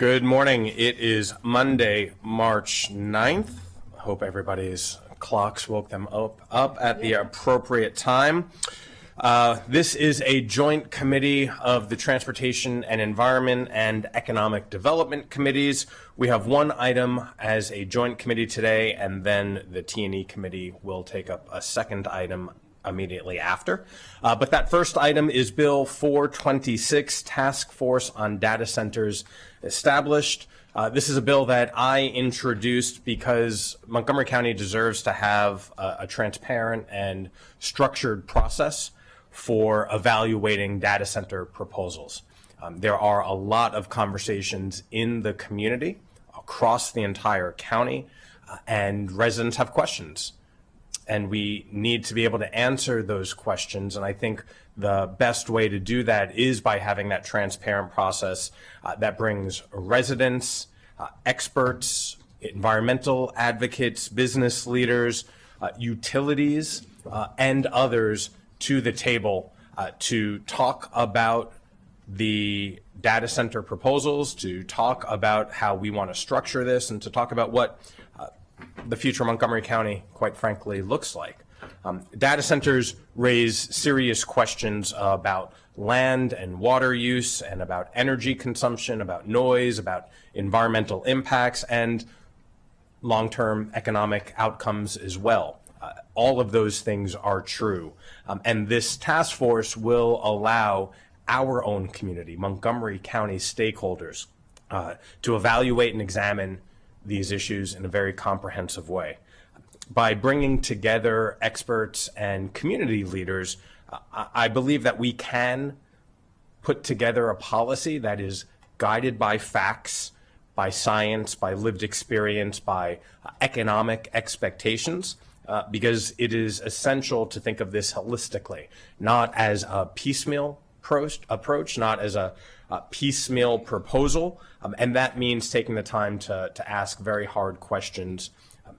Good morning. It is Monday, March 9th. Hope everybody's clocks woke them up at the appropriate time. This is a joint committee of the Transportation and Environment and Economic Development Committees. We have one item as a joint committee today, and then the T&E committee will take up a second item immediately after. But that first item is Bill 426, Task Force on Data Centers established. This is a bill that I introduced because Montgomery County deserves to have a transparent and structured process for evaluating data center proposals. There are a lot of conversations in the community across the entire county, and residents have questions. And we need to be able to answer those questions. And I think the best way to do that is by having that transparent process that brings residents, experts, environmental advocates, business leaders, utilities, and others to the table to talk about the data center proposals, to talk about how we want to structure this, and to talk about what the future Montgomery County, quite frankly, looks like. Data centers raise serious questions about land and water use, and about energy consumption, about noise, about environmental impacts, and long-term economic outcomes as well. All of those things are true. And this task force will allow our own community, Montgomery County stakeholders, to evaluate and examine these issues in a very comprehensive way. By bringing together experts and community leaders, I believe that we can put together a policy that is guided by facts, by science, by lived experience, by economic expectations, because it is essential to think of this holistically, not as a piecemeal approach, not as a piecemeal proposal, and that means taking the time to ask very hard questions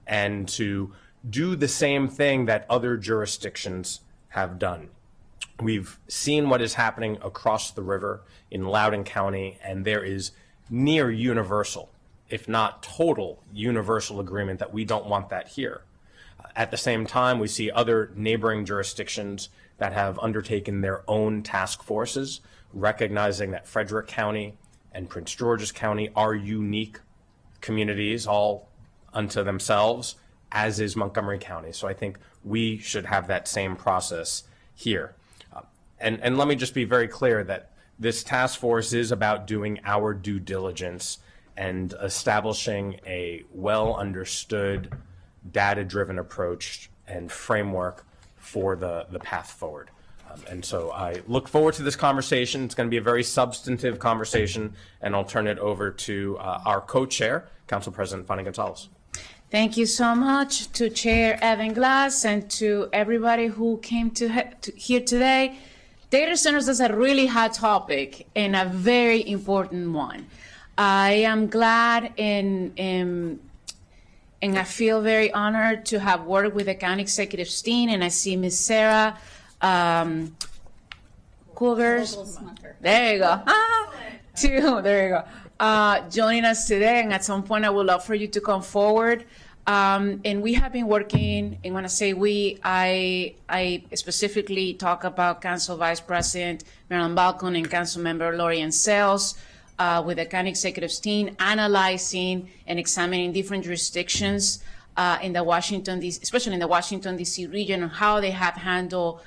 and to do the same thing that other jurisdictions have done. We've seen what is happening across the river in Loudoun County, and there is near universal, if not total universal agreement that we don't want that here. At the same time, we see other neighboring jurisdictions that have undertaken their own task forces, recognizing that Frederick County and Prince George's County are unique communities all unto themselves, as is Montgomery County. So I think we should have that same process here. And let me just be very clear that this task force is about doing our due diligence and establishing a well understood data-driven approach and framework for the path forward. And so I look forward to this conversation. It's going to be a very substantive conversation, and I'll turn it over to our co-chair, Council President Fanny Gonzalez. Thank you so much to Chair Evan Glass and to everybody who came to here today. Data centers is a really hot topic and a very important one. I am glad and I feel very honored to have worked with the county executive team, and I see Ms. Sarah Cougars. There you go. There you go. Joining us today, and at some point I would love for you to come forward. And we have been working, and when I say we, I specifically talk about Council Vice President Marilyn Balcon and Council Member Lori Ann Sales, with the county executives team, analyzing and examining different jurisdictions in the Washington, D.C., especially in the Washington, D.C. region, on how they have handled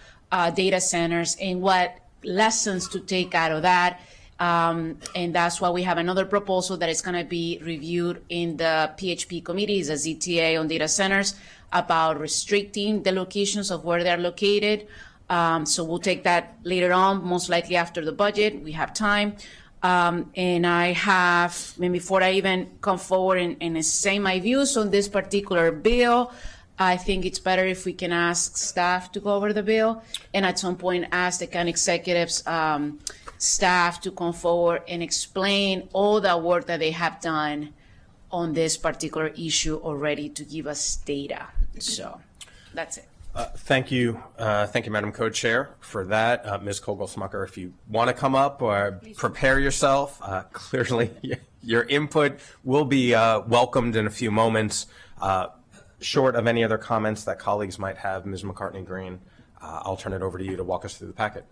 data centers and what lessons to take out of that. And that's why we have another proposal that is going to be reviewed in the PHP committees, the ZTA on data centers, about restricting the locations of where they're located. So we'll take that later on, most likely after the budget. We have time. And I have, before I even come forward and say my views on this particular bill, I think it's better if we can ask staff to go over the bill, and at some point ask the county executives staff to come forward and explain all the work that they have done on this particular issue already to give us data. So that's it. Thank you, Madam Co-Chair, for that. Ms. Kogel-Smucker, if you want to come up or prepare yourself, clearly Your input will be welcomed in a few moments. Short of any other comments that colleagues might have, Ms. McCartney Green, I'll turn it over to you to walk us through the packet.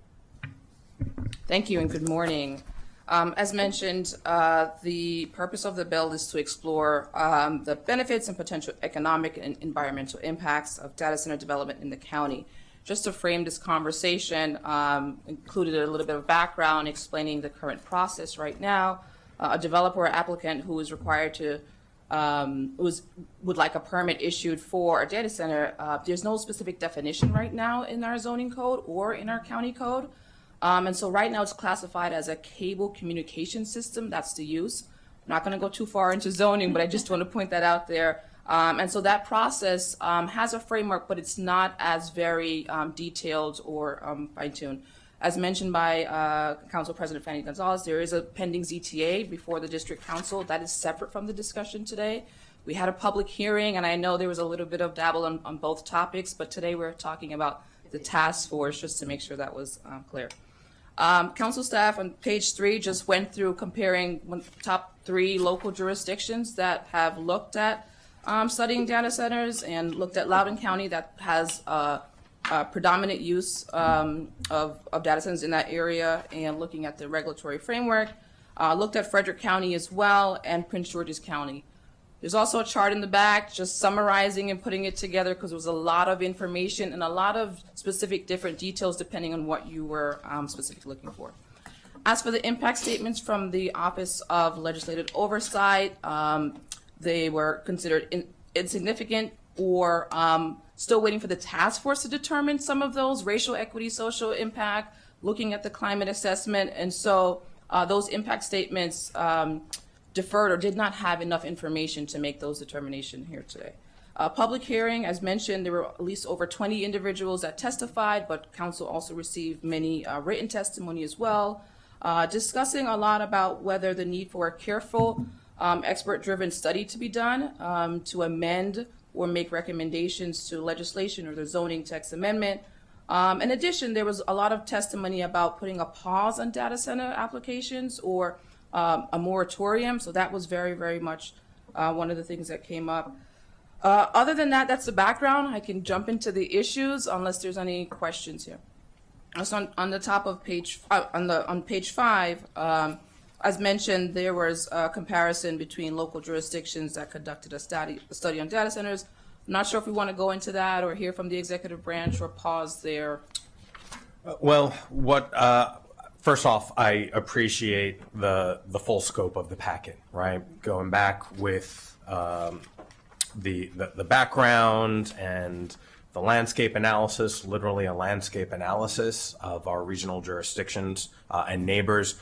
Thank you and good morning. As mentioned, the purpose of the bill is to explore the benefits and potential economic and environmental impacts of data center development in the county. Just to frame this conversation, included a little bit of background explaining the current process right now. A developer or applicant who is required to would like a permit issued for a data center. There's no specific definition right now in our zoning code or in our county code. And so right now it's classified as a cable communication system. That's the use. I'm not going to go too far into zoning, but I just want to point that out there. And so that process has a framework, but it's not as very detailed or fine-tuned. As mentioned by Council President Fanny Gonzalez, there is a pending ZTA before the District Council. That is separate from the discussion today. We had a public hearing, and I know there was a little bit of dabble on both topics, but today we're talking about the task force, just to make sure that was clear. Council staff on page 3 just went through comparing top 3 local jurisdictions that have looked at studying data centers, and looked at Loudoun County that has predominant use of data centers in that area, and looking at the regulatory framework. Looked at Frederick County as well, and Prince George's County. There's also a chart in the back just summarizing and putting it together, because there was a lot of information and a lot of specific different details depending on what you were specifically looking for. As for the impact statements from the Office of Legislative Oversight, they were considered insignificant, or still waiting for the task force to determine some of those: racial equity, social impact, looking at the climate assessment. And so those impact statements deferred or did not have enough information to make those determinations here today. Public hearing, as mentioned, there were at least over 20 individuals that testified, but council also received many written testimony as well, discussing a lot about whether the need for a careful, expert-driven study to be done to amend or make recommendations to legislation or the zoning text amendment. In addition, there was a lot of testimony about putting a pause on data center applications, or a moratorium. So that was very, very much one of the things that came up. Other than that, that's the background. I can jump into the issues unless there's any questions here. So on the top of page, on page 5, as mentioned, there was a comparison between local jurisdictions that conducted a study on data centers. I'm not sure if we want to go into that or hear from the executive branch, or pause there. Well, first off, I appreciate the full scope of the packet, right? Going back with the background and the landscape analysis, literally a landscape analysis of our regional jurisdictions and neighbors.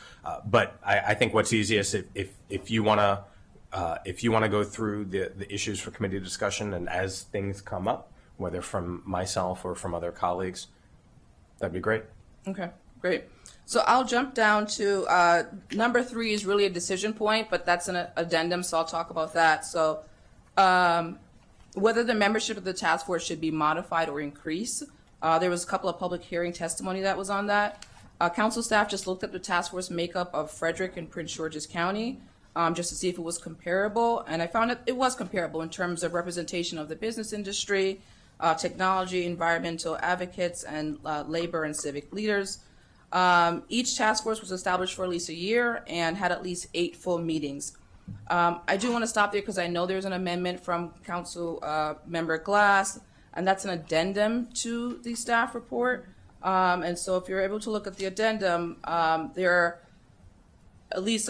But I think what's easiest, if you want to go through the issues for committee discussion, and as things come up, whether from myself or from other colleagues, that'd be great. Okay, great. So I'll jump down to number 3 is really a decision point, but that's an addendum, so I'll talk about that. So whether the membership of the task force should be modified or increased. There was a couple of public hearing testimony that was on that. Council staff just looked at the task force makeup of Frederick and Prince George's County just to see if it was comparable, and I found that it was comparable in terms of representation of the business industry, technology, environmental advocates, and labor and civic leaders. Each task force was established for at least a year and had at least 8 full meetings. I do want to stop there because I know there's an amendment from Council Member Glass, and that's an addendum to the staff report. And so if you're able to look at the addendum, there are at least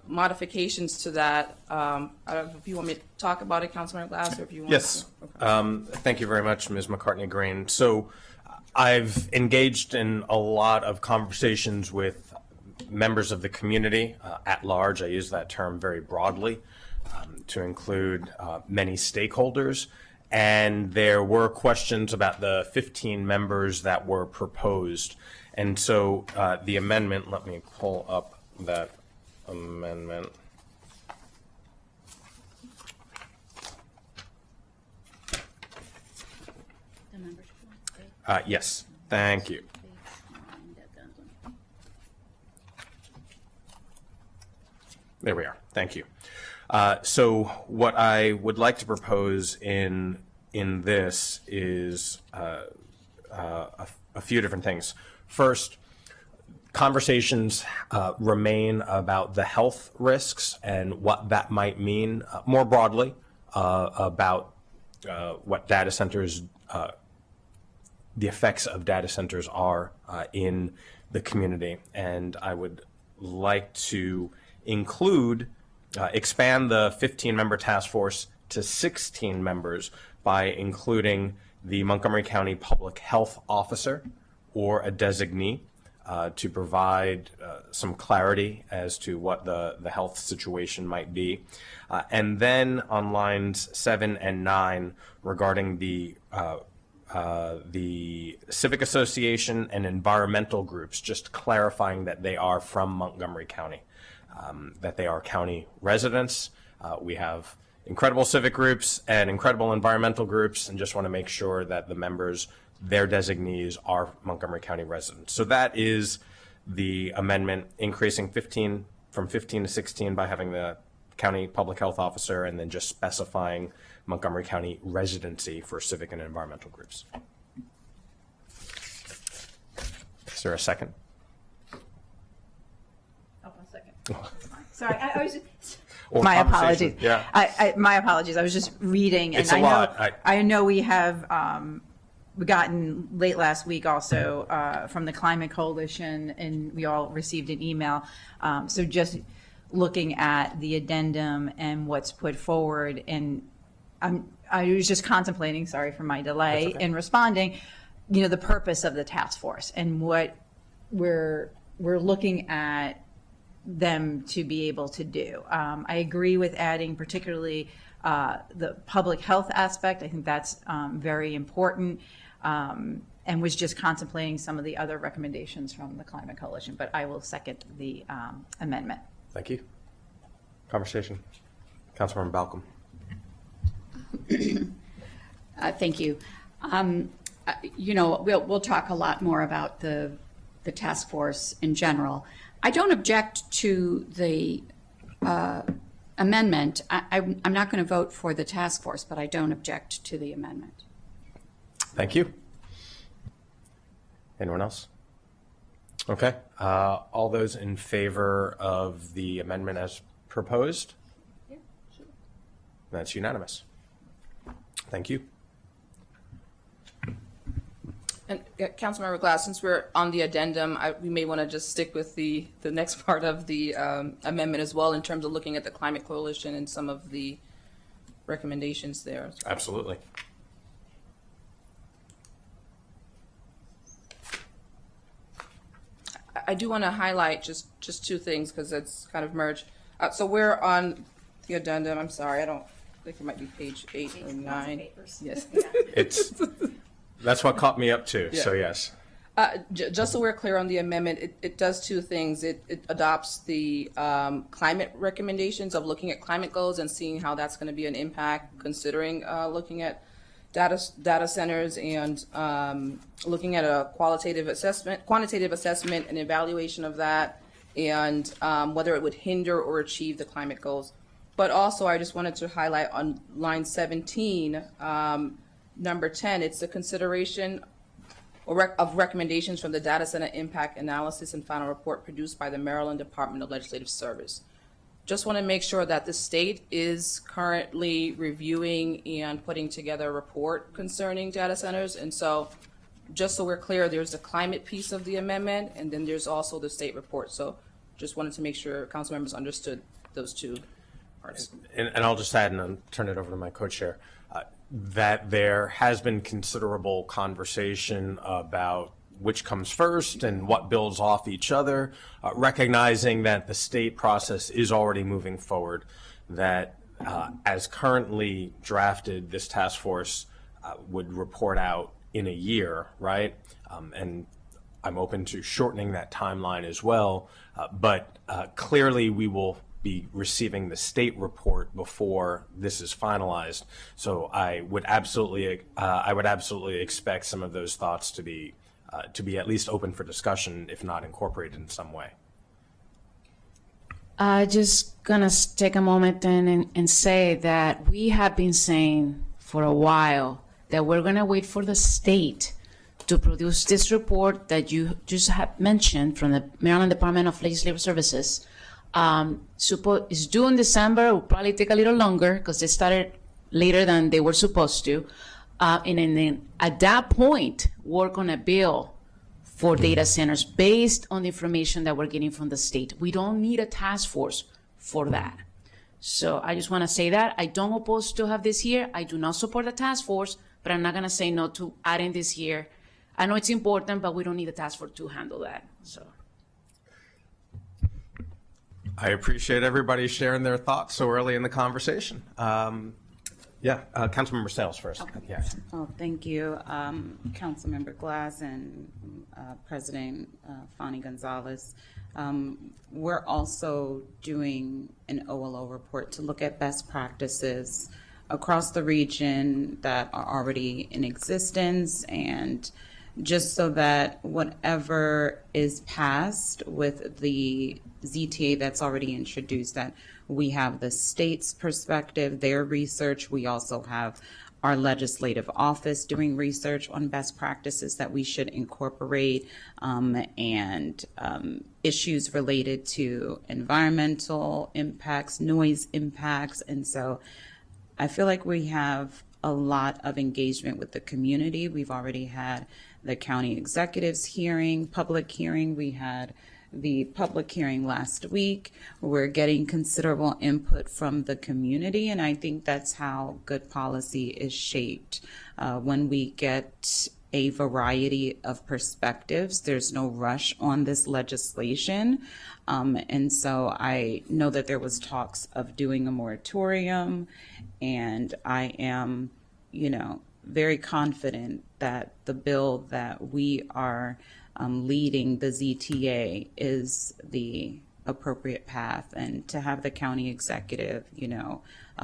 modifications to that. I don't know if you want me to talk about it, Councilmember Glass, or if you want Yes. to. Okay. Thank you very much, Ms. McCartney Green. So I've engaged in a lot of conversations with members of the community at large. I use that term very broadly to include many stakeholders. And there were questions about the 15 members that were proposed. And so the amendment, let me pull up that amendment. Yes, thank you. There we are. Thank Thank you. So what I would like to propose in this is a few different things. First, conversations remain about the health risks and what that might mean more broadly about what data centers, the effects of data centers are in the community. And I would like to expand the 15-member task force to 16 members by including the Montgomery County Public Health Officer or a designee to provide some clarity as to what the health situation might be. And then on lines 7 and 9 regarding the civic association and environmental groups, just clarifying that they are from Montgomery County, that they are county residents. We have incredible civic groups and incredible environmental groups, and just want to make sure that the members, their designees, are Montgomery County residents. So that is the amendment, increasing from 15 to 16 by having the county public health officer, and then just specifying Montgomery County residency for civic and environmental groups. Is there a second? Oh, one second. Sorry, I was. Or My conversation. apologies. Yeah. My apologies. I was just reading, and It's a I lot. know I know we have we gotten late last week also from the Climate Coalition, and we all received an email. So just looking at the addendum and what's put forward, and I was just contemplating. Sorry for my delay in responding. You know, the purpose of the task force and what we're looking at them to be able to do. I agree with adding particularly the public health aspect. I think that's very important, and was just contemplating some of the other recommendations from the Climate Coalition, but I will second the amendment. Thank you. Conversation. Councilmember Balcom. Thank you. You know, we'll talk a lot more about the task force in general. I don't object to the amendment. I'm not going to vote for the task force, but I don't object to the amendment. Thank you. Anyone else? Okay. All those in favor of the amendment as proposed? Yeah, sure. That's unanimous. Thank you. And Councilmember Glass, since we're on the addendum, we may want to just stick with the next part of the amendment as well in terms of looking at the Climate Coalition and some of the recommendations there. Absolutely. I do want to highlight just two things because it's kind of merged. So we're on the addendum. I'm sorry, I think it might be page 8 or 9. Yes. That's what caught me up too. So yes. Just so we're clear on the amendment, it does two things. It adopts the climate recommendations of looking at climate goals and seeing how that's going to be an impact, considering looking at data centers and looking at a quantitative assessment and evaluation of that, and whether it would hinder or achieve the climate goals. But also, I just wanted to highlight on line 17, number 10, it's a consideration of recommendations from the Data Center Impact Analysis and Final Report produced by the Maryland Department of Legislative Service. Just want to make sure that the state is currently reviewing and putting together a report concerning data centers. And so just so we're clear, there's the climate piece of the amendment, and then there's also the state report. So just wanted to make sure council members understood those two parts. And I'll just add, and I'll turn it over to my co-chair, that there has been considerable conversation about which comes first and what builds off each other, recognizing that the state process is already moving forward, that as currently drafted, this task force would report out in a year, right? And I'm open to shortening that timeline as well, but clearly we will be receiving the state report before this is finalized. So I would absolutely expect some of those thoughts to be at least open for discussion, if not incorporated in some way. Just gonna take a moment and say that we have been saying for a while that we're gonna wait for the state to produce this report that you just have mentioned from the Maryland Department of Legislative Services. It's due in December. It will probably take a little longer because they started later than they were supposed to. And then at that point, work on a bill for data centers based on the information that we're getting from the state. We don't need a task force for that. So I just want to say that. I don't oppose to have this here. I do not support the task force, but I'm not going to say no to adding this here. I know it's important, but we don't need a task force to handle that. So I appreciate everybody sharing their thoughts so early in the conversation. Councilmember Sales first. Yeah. Oh, thank you, Councilmember Glass and President Fani Gonzalez. We're also doing an OLO report to look at best practices across the region that are already in existence, and just so that whatever is passed with the ZTA that's already introduced, that we have the state's perspective, their research. We also have our legislative office doing research on best practices that we should incorporate, and issues related to environmental impacts, noise impacts. And so I feel like we have a lot of engagement with the community. We've already had the county executives hearing, public hearing. We had the public hearing last week. We're getting considerable input from the community, and I think that's how good policy is shaped. When we get a variety of perspectives, there's no rush on this legislation. And so I know that there was talks of doing a moratorium, and I am, very confident that the bill that we are leading, the ZTA, is the appropriate path, and to have the county executive,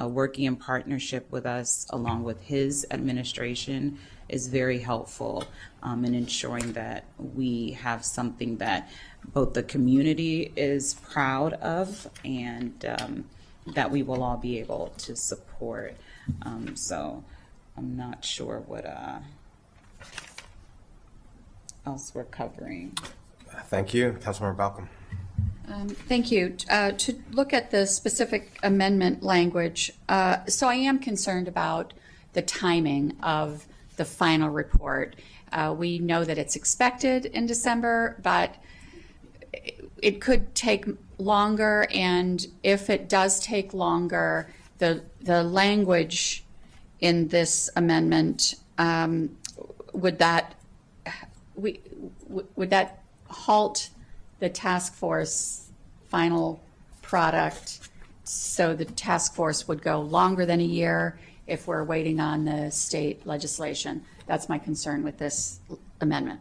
working in partnership with us along with his administration is very helpful in ensuring that we have something that both the community is proud of and that we will all be able to support. So I'm not sure what else we're covering. Thank you. Councilmember Balcom. Thank you. To look at the specific amendment language, so I am concerned about the timing of the final report. We know that it's expected in December, but it could take longer, and if it does take longer, the language in this amendment, would that halt the task force final product? So the task force would go longer than a year if we're waiting on the state legislation. That's my concern with this amendment.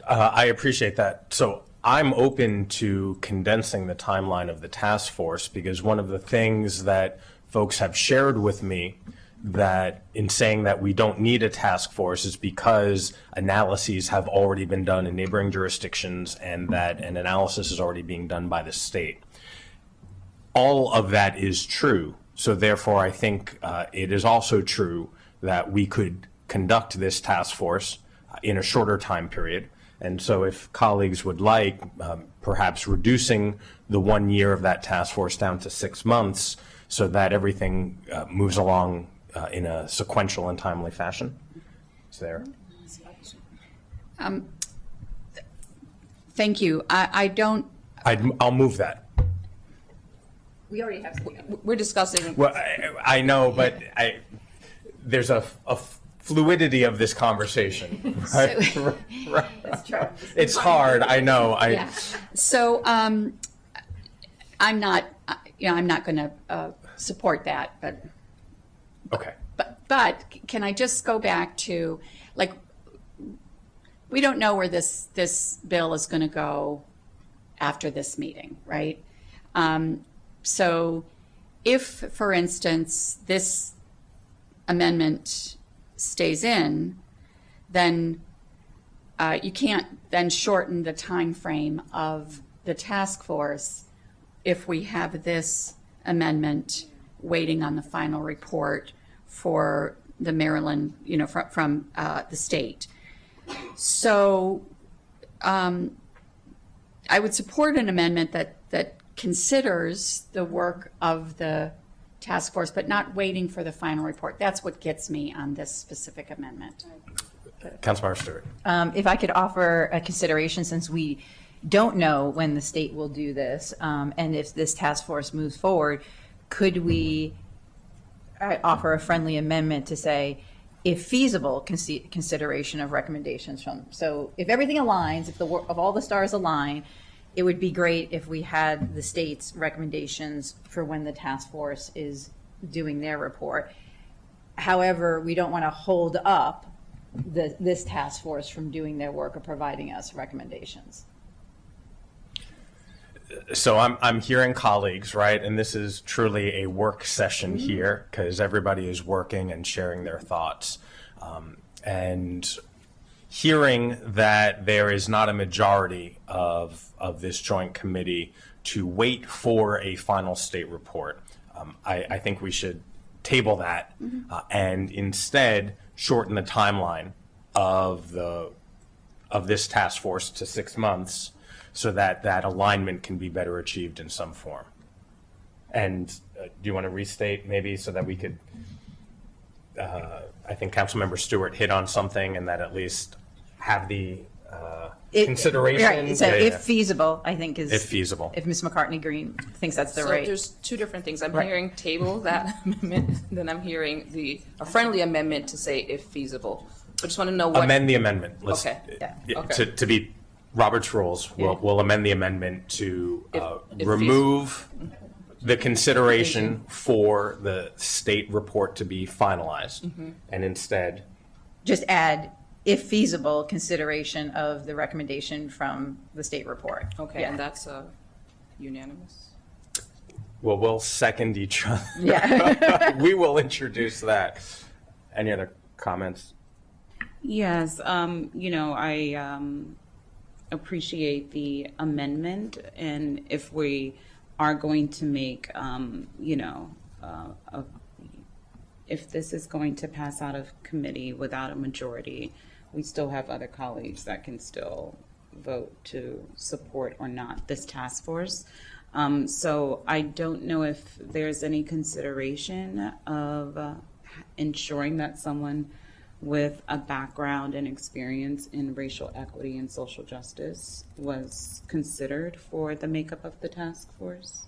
I appreciate that. So I'm open to condensing the timeline of the task force, because one of the things that folks have shared with me that in saying that we don't need a task force is because analyses have already been done in neighboring jurisdictions and that an analysis is already being done by the state. All of that is true. So therefore, I think it is also true that we could conduct this task force in a shorter time period. And so if colleagues would like, perhaps reducing the 1 year of that task force down to 6 months so that everything moves along in a sequential and timely fashion. Is there? Thank you. I don't. I'll move that. We already have something. We're discussing. Well, I know, but there's a fluidity of this conversation. Right? Right. It's hard. I know. Yeah. So I'm not. I'm not going to support that. But okay. But can I just go back to, like, we don't know where this bill is going to go after this meeting, right? So if, for instance, this amendment stays in, then you can't then shorten the time frame of the task force if we have this amendment waiting on the final report for the Maryland, from the state. So I would support an amendment that considers the work of the task force, but not waiting for the final report. That's what gets me on this specific amendment. Councilmember Stewart. If I could offer a consideration, since we don't know when the state will do this, and if this task force moves forward, could we offer a friendly amendment to say, if feasible, consideration of recommendations from, so if everything aligns, if all the stars align, it would be great if we had the state's recommendations for when the task force is doing their report. However, we don't want to hold up this task force from doing their work or providing us recommendations. So I'm hearing colleagues, right? And this is truly a work session here because everybody is working and sharing their thoughts. And hearing that there is not a majority of this joint committee to wait for a final state report, I think we should table that and instead shorten the timeline of this task force to 6 months so that that alignment can be better achieved in some form. And do you want to restate maybe so that we could, I think Councilmember Stewart hit on something and that at least have the consideration. Right, so if feasible, I think is. If feasible. If Ms. McCartney Green thinks that's the So right. there's two different things. I'm hearing table that amendment, then I'm hearing a friendly amendment to say if feasible. I just want to know what. Amend the amendment. Let's, Okay. Yeah. Okay. To be Robert's rules, we'll amend the amendment to If remove the consideration for the state report to be finalized and instead Just add, if feasible, consideration of the recommendation from the state report. Okay, Yeah. and that's unanimous. we'll second each other. Yeah. We will introduce that. Any other comments? Yes, I appreciate the amendment, and if we are going to make, if this is going to pass out of committee without a majority, we still have other colleagues that can still vote to support or not this task force. So I don't know if there's any consideration of ensuring that someone with a background and experience in racial equity and social justice was considered for the makeup of the task force.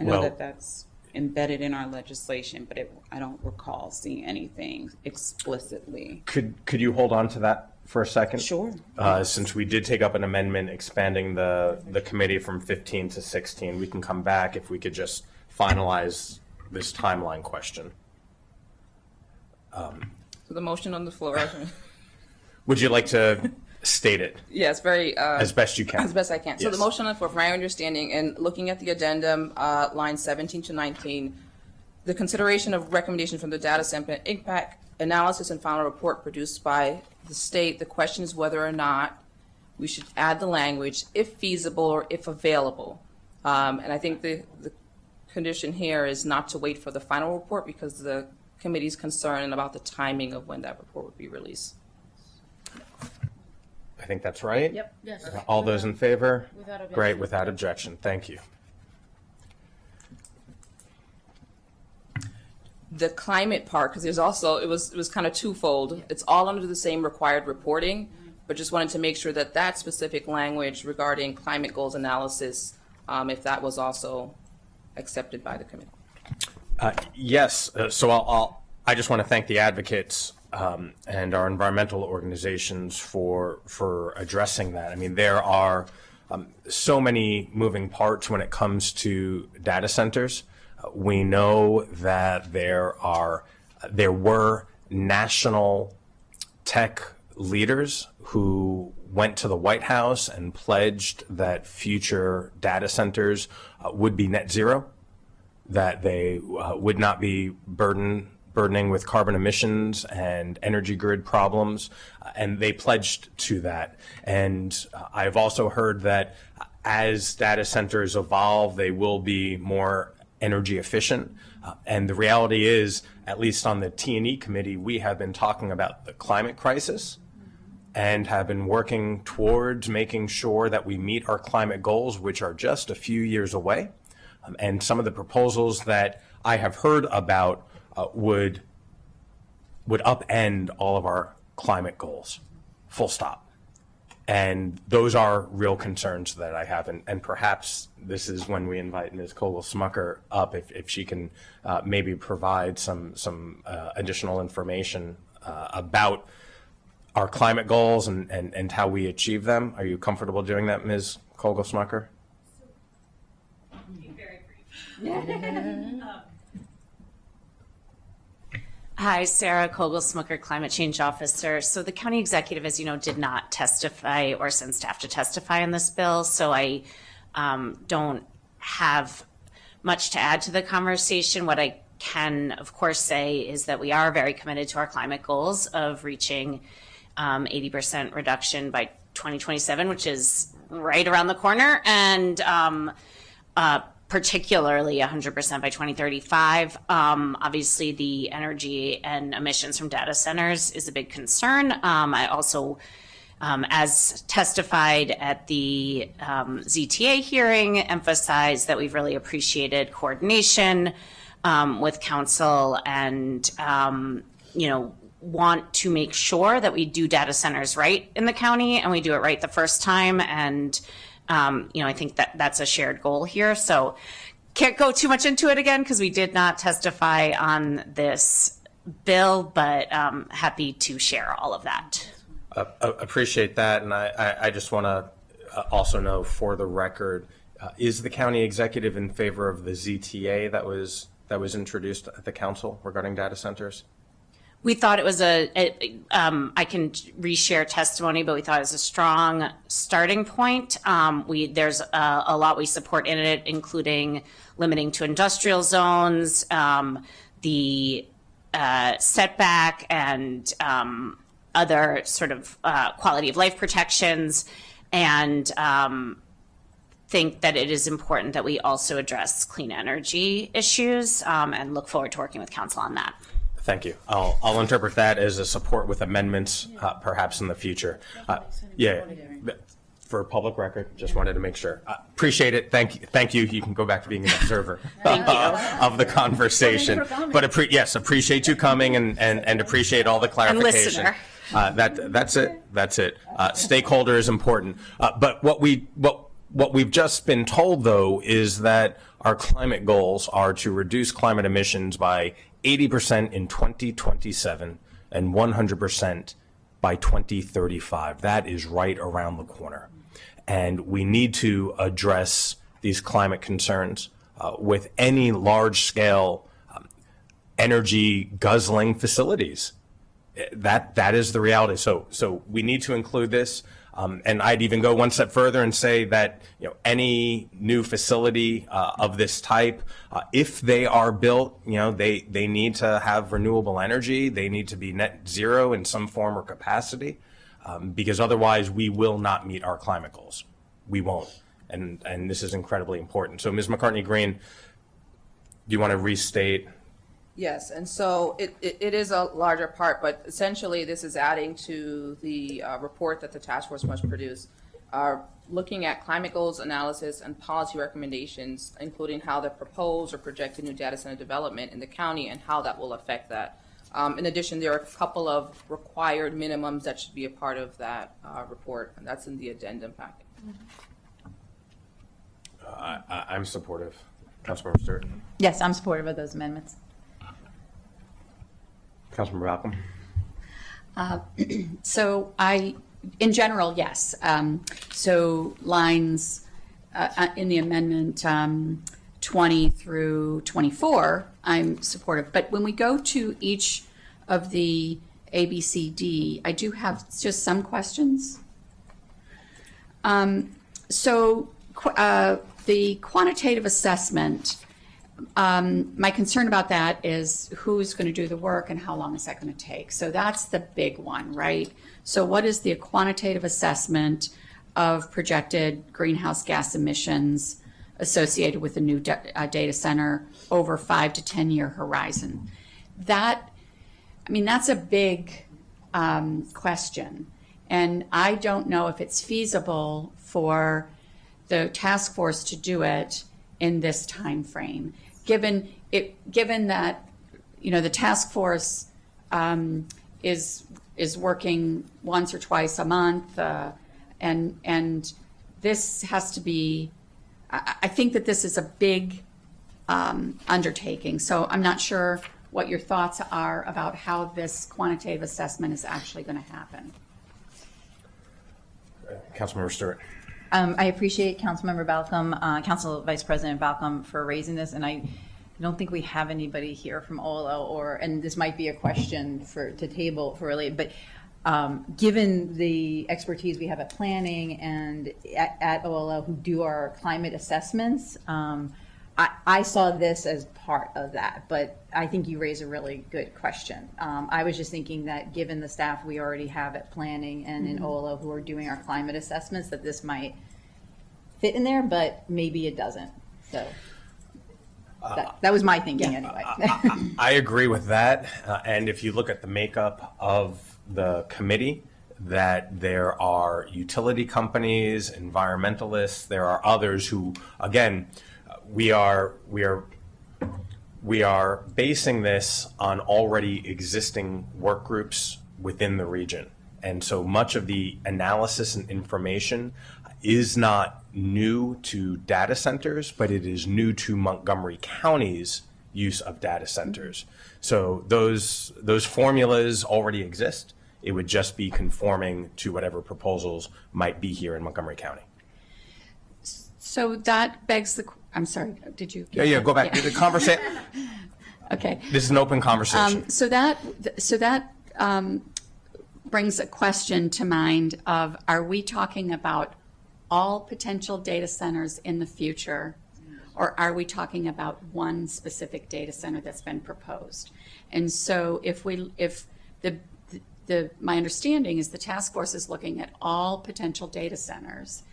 I know Well- that that's embedded in our legislation, but I don't recall seeing anything explicitly. Could you hold on to that for a second? Sure. Since we did take up an amendment expanding the committee from 15 to 16, we can come back if we could just finalize this timeline question. So the motion on the floor. Would you like to state it Yes, very. as best you can? As best I can. So the Yes. motion on the floor, from my understanding, and looking at the addendum, lines 17 to 19, the consideration of recommendation from the data center impact analysis and final report produced by the state. The question is whether or not we should add the language, if feasible or if available. And I think the condition here is not to wait for the final report because the committee's concerned about the timing of when that report would be released. I think that's right. Yep. Yes. All those in favor? Without objection. Great, without objection. Thank you. The climate part, because there's also, it was kind of twofold. It's all under the same required reporting, but just wanted to make sure that that specific language regarding climate goals analysis, if that was also accepted by the committee. Yes, so I just want to thank the advocates and our environmental organizations for addressing that. I mean, there are so many moving parts when it comes to data centers. We know that there were national tech leaders who went to the White House and pledged that future data centers would be net zero, that they would not be burdened burdening with carbon emissions and energy grid problems, and they pledged to that. And I've also heard that as data centers evolve, they will be more energy efficient. And the reality is, at least on the T&E committee, we have been talking about the climate crisis and have been working towards making sure that we meet our climate goals, which are just a few years away. And some of the proposals that I have heard about would upend all of our climate goals, full stop. And those are real concerns that I have. And perhaps this is when we invite Ms. Kogel-Smucker up, if she can maybe provide some additional information about our climate goals and how we achieve them. Are you comfortable doing that, Ms. Kogel-Smucker? Very brief. Hi, Sarah Kogel-Smucker, Climate Change Officer. So the county executive, as you know, did not testify or send staff to testify in this bill. So I don't have much to add to the conversation. What I can, of course, say is that we are very committed to our climate goals of reaching 80% reduction by 2027, which is right around the corner, and particularly 100% by 2035. Obviously, the energy and emissions from data centers is a big concern. I also, as testified at the ZTA hearing, emphasized that we've really appreciated coordination with council and, want to make sure that we do data centers right in the county and we do it right the first time. And I think that's a shared goal here. So can't go too much into it again because we did not testify on this bill, but happy to share all of that. Appreciate that. And I just want to also know for the record, is the county executive in favor of the ZTA that was introduced at the council regarding data centers? We thought it was I can reshare testimony, but we thought it was a strong starting point. There's a lot we support in it, including limiting to industrial zones, the setback and other sort of quality of life protections, and think that it is important that we also address clean energy issues, and look forward to working with council on that. Thank you. I'll interpret that as a support with amendments, perhaps in the future. For public record, just wanted to make sure. Appreciate it. Thank you. You can go back to being an observer of the conversation. But appreciate you coming and appreciate all the clarification. And listener. That's it. Stakeholder is important. But what we've just been told, though, is that our climate goals are to reduce climate emissions by 80% in 2027 and 100% by 2035. That is right around the corner. And we need to address these climate concerns with any large-scale energy guzzling facilities. That is the reality. So we need to include this. And I'd even go one step further and say that any new facility of this type, if they are built, they need to have renewable energy. They need to be net zero in some form or capacity, because otherwise we will not meet our climate goals. We won't, and this is incredibly important. So, Ms. McCartney-Green, do you want to restate? Yes, and so it is a larger part, but essentially this is adding to the report that the task force must produce, looking at climate goals analysis and policy recommendations, including how the proposed or projected new data center development in the county and how that will affect that. In addition, there are a couple of required minimums that should be a part of that report, and that's in the addendum packet. I'm supportive. Councilmember Stewart. Yes, I'm supportive of those amendments. Councilmember Malcolm. So in general, yes. So lines in the amendment 20 through 24, I'm supportive. But when we go to each of the A, B, C, D, I do have just some questions. The quantitative assessment, my concern about that is who's going to do the work and how long is that going to take? So that's the big one, right? So what is the quantitative assessment of projected greenhouse gas emissions associated with the new data center over 5 to 10 year horizon? That, I mean, that's a big question. And I don't know if it's feasible for the task force to do it in this time frame, given that, you know, the task force is working once or twice a month, and this has to be. I think that this is a big undertaking. So I'm not sure what your thoughts are about how this quantitative assessment is actually going to happen. Councilmember Stewart. I appreciate Councilmember Balcom, Council Vice President Balcom for raising this, and I don't think we have anybody here from OLO, and this might be a question to table for later, but given the expertise we have at planning and at OLO who do our climate assessments, I saw this as part of that, but I think you raise a really good question. I was just thinking that given the staff we already have at planning and in OLO who are doing our climate assessments, that this might fit in there, but maybe it doesn't. So that was my thinking anyway. I agree with that. And if you look at the makeup of the committee, that there are utility companies, environmentalists, there are others who, again, we are basing this on already existing work groups within the region. And so much of the analysis and information is not new to data centers, but it is new to Montgomery County's use of data centers. So those formulas already exist. It would just be conforming to whatever proposals might be here in Montgomery County. So that begs the. I'm sorry. Did you? Yeah. Go back to the conversation. Okay. This is an open conversation. So that brings a question to mind of: are we talking about all potential data centers in the future, or are we talking about one specific data center that's been proposed? And so, my understanding is the task force is looking at all potential data centers,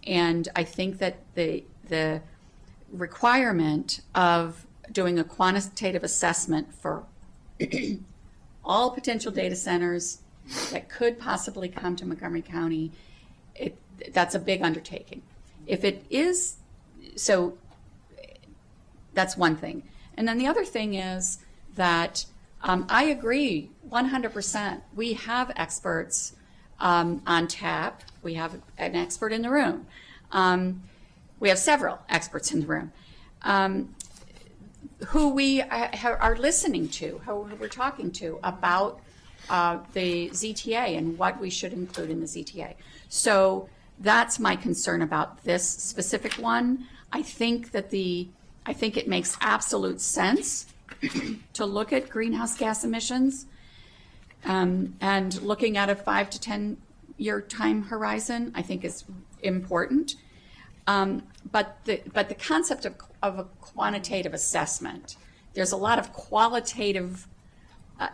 and I think that the requirement of doing a quantitative assessment for all potential data centers that could possibly come to Montgomery County, that's a big undertaking. If it is, so that's one thing. And then the other thing is that I agree 100%. We have experts on tap. We have an expert in the room. We have several experts in the room who we are listening to, who we're talking to about the ZTA and what we should include in the ZTA. So that's my concern about this specific one. I think it makes absolute sense to look at greenhouse gas emissions and looking at a 5 to 10 year time horizon, I think is important. But the concept of a quantitative assessment, there's a lot of qualitative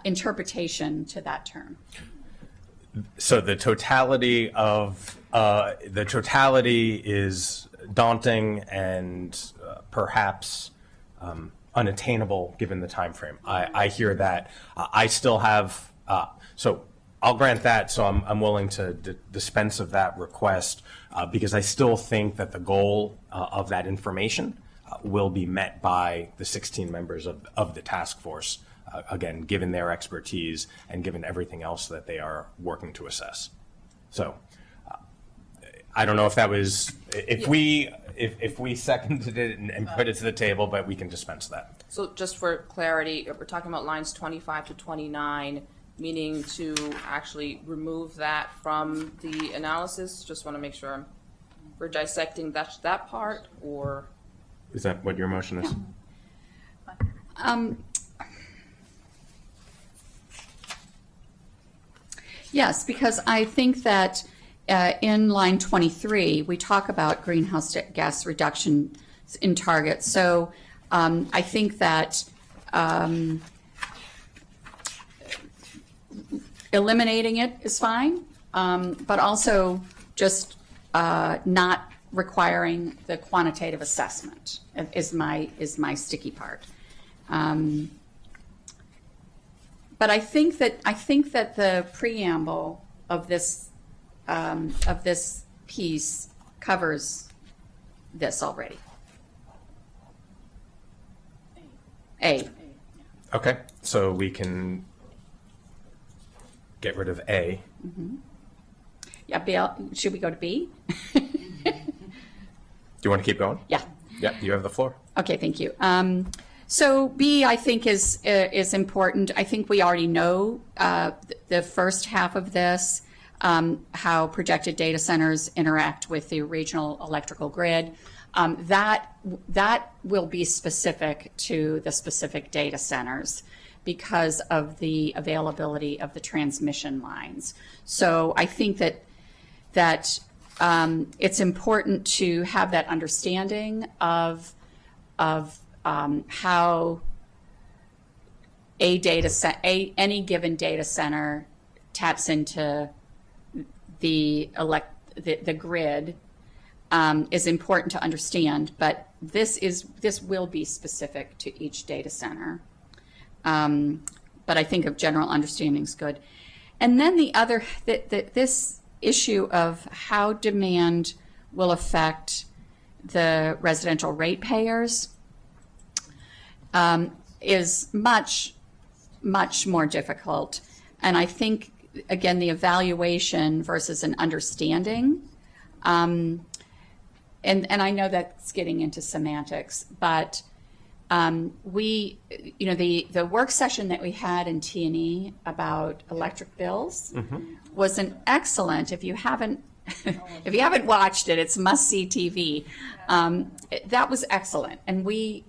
interpretation to that term. So the totality is daunting and perhaps unattainable given the time frame. I hear that. I still have so I'll grant that. So I'm willing to dispense of that request because I still think that the goal of that information will be met by the 16 members of the task force. Again, given their expertise and given everything else that they are working to assess. So I don't know if that was, if we seconded it and put it to the table, but we can dispense that. So just for clarity, we're talking about lines 25 to 29, meaning to actually remove that from the analysis. Just want to make sure we're dissecting that part, or? Is that what your motion is? Yes, because I think that in line 23, we talk about greenhouse gas reduction in targets. So I think that eliminating it is fine, but also just not requiring the quantitative assessment is my sticky part. But I think that the preamble of this piece covers this already. A. Okay, so we can get rid of A. Yeah, B. Should we go to B? Do you want to keep going? Yeah. Yeah, you have the floor. Okay, thank you. So B, I think, is important. I think we already know the first half of this, how projected data centers interact with the regional electrical grid. That will be specific to the specific data centers because of the availability of the transmission lines. So I think that it's important to have that understanding of how any given data center taps into the grid is important to understand, but this will be specific to each data center. But I think of general understanding is good. And then this issue of how demand will affect the residential ratepayers is much, much more difficult. And I think, again, the evaluation versus an understanding, and I know that's getting into semantics, but the work session that we had in T&E about electric bills was an excellent, if you haven't watched it, it's must-see TV. That was excellent. And we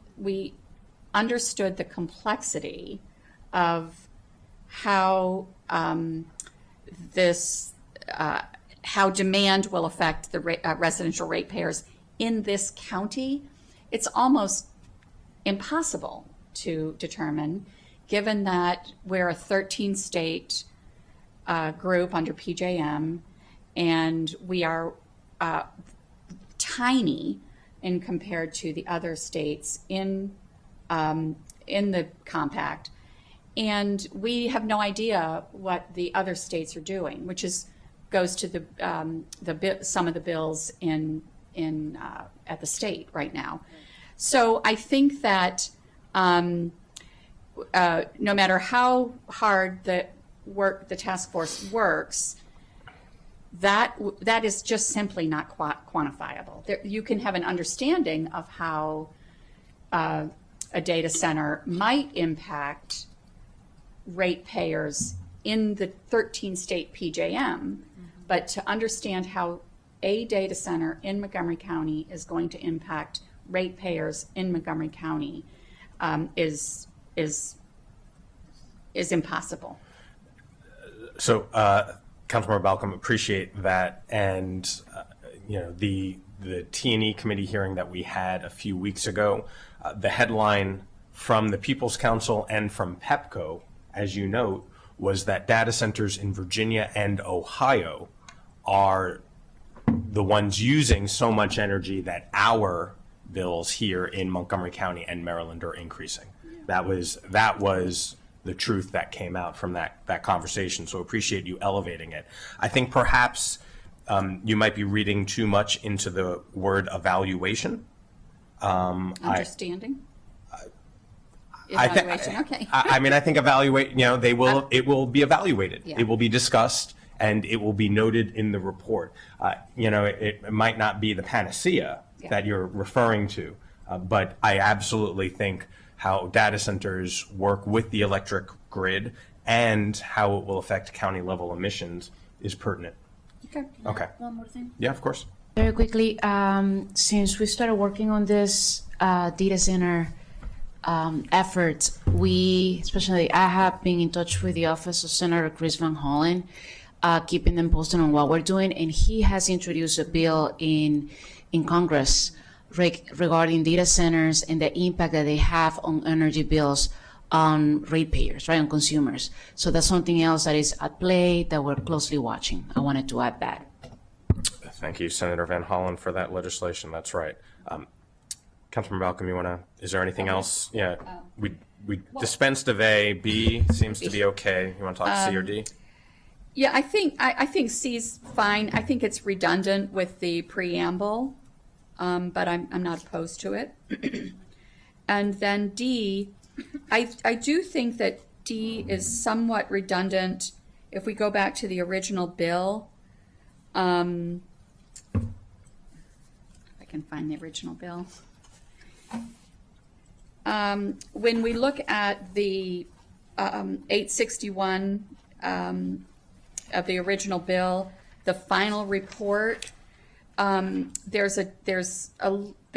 understood the complexity of how how demand will affect the residential ratepayers in this county. It's almost impossible to determine, given that we're a 13-state group under PJM, and we are tiny in compared to the other states in the compact, and we have no idea what the other states are doing, which goes to some of the bills at the state right now. So I think that no matter how hard the task force works, that is just simply not quantifiable. You can have an understanding of how a data center might impact ratepayers in the 13-state PJM, but to understand how a data center in Montgomery County is going to impact ratepayers in Montgomery County is impossible. So, Councilmember Balcom, appreciate that, and the T&E committee hearing that we had a few weeks ago, the headline from the People's Council and from PEPCO, as you note, was that data centers in Virginia and Ohio are the ones using so much energy that our bills here in Montgomery County and Maryland are increasing. That was the truth that came out from that conversation. So appreciate you elevating it. I think perhaps you might be reading too much into the word evaluation. Understanding? Evaluation, okay. I think evaluate, it will be evaluated. Yeah. It will be discussed, and it will be noted in the report. It might not be the panacea that you're referring to, but I absolutely think how data centers work with the electric grid and how it will affect county level emissions is pertinent. Okay. One more thing. Yeah, of course. Very quickly, since we started working on this data center efforts, I have been in touch with the office of Senator Chris Van Hollen, keeping them posted on what we're doing, and he has introduced a bill in Congress regarding data centers and the impact that they have on energy bills on ratepayers, right, on consumers. So that's something else that is at play that we're closely watching. I wanted to add that. Thank you, Senator Van Hollen, for that legislation. That's right. Councilmember Malcolm, is there anything else? Yeah, we dispensed of A. B seems to be okay. You want to talk C or D? Yeah, I think C's fine. I think it's redundant with the preamble, but I'm not opposed to it. And then D, I do think that D is somewhat redundant. If we go back to the original bill, if I can find the original bill. When we look at the 861 of the original bill, the final report, there's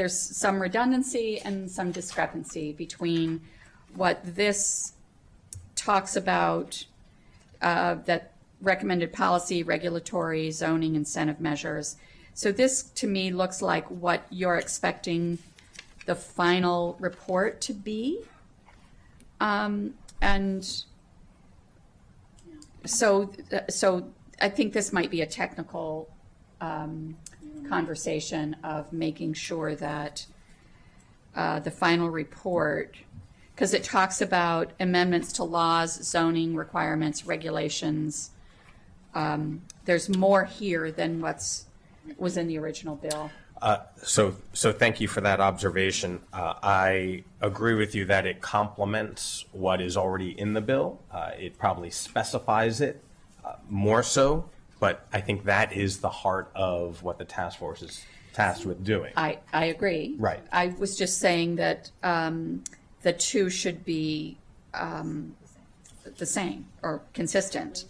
some redundancy and some discrepancy between what this talks about, that recommended policy, regulatory, zoning, incentive measures. So this, to me, looks like what you're expecting the final report to be. And so I think this might be a technical conversation of making sure that the final report, because it talks about amendments to laws, zoning requirements, regulations. There's more here than was in the original bill. So thank you for that observation. I agree with you that it complements what is already in the bill. It probably specifies it more so, but I think that is the heart of what the task force is tasked with doing. I agree. Right. I was just saying that the two should be the same or consistent.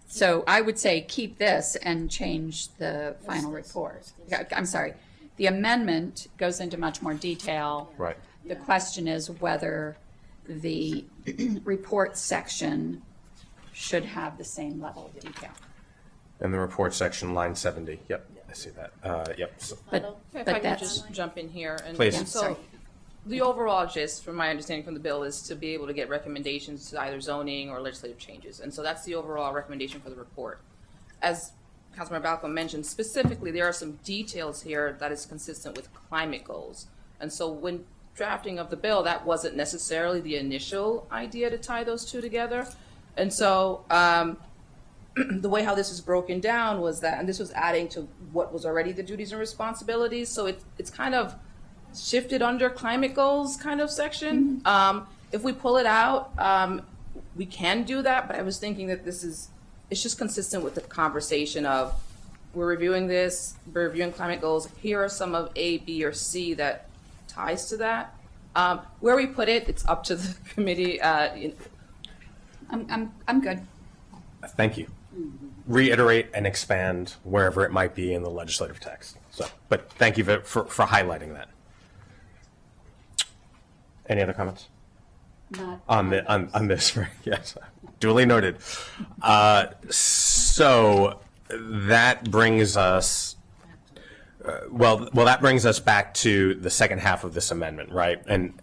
So I would say keep this and change the final report. I'm sorry. The amendment goes into much more detail. Right. The question is whether the report section should have the same level of detail. In the report section, line 70. Yep, I see that. Yep. So, But If I can that's, just jump in here. Please. And Sorry. so the overall gist, from my understanding from the bill, is to be able to get recommendations to either zoning or legislative changes. And so that's the overall recommendation for the report. As Councilmember Balcom mentioned, specifically, there are some details here that is consistent with climate goals. And so when drafting of the bill, that wasn't necessarily the initial idea to tie those two together. And so the way how this is broken down was that, and this was adding to what was already the duties and responsibilities. So it's kind of shifted under climate goals kind of section. If we pull it out, we can do that, but I was thinking that it's just consistent with the conversation of we're reviewing this, we're reviewing climate goals. Here are some of A, B, or C that ties to that. Where we put it, it's up to the committee. I'm good. thank you. Reiterate and expand wherever it might be in the legislative text. So, but thank you for highlighting that. Any other comments? Not On this, right? Yes, duly noted. So that brings us, that brings us back to the second half of this amendment, right? And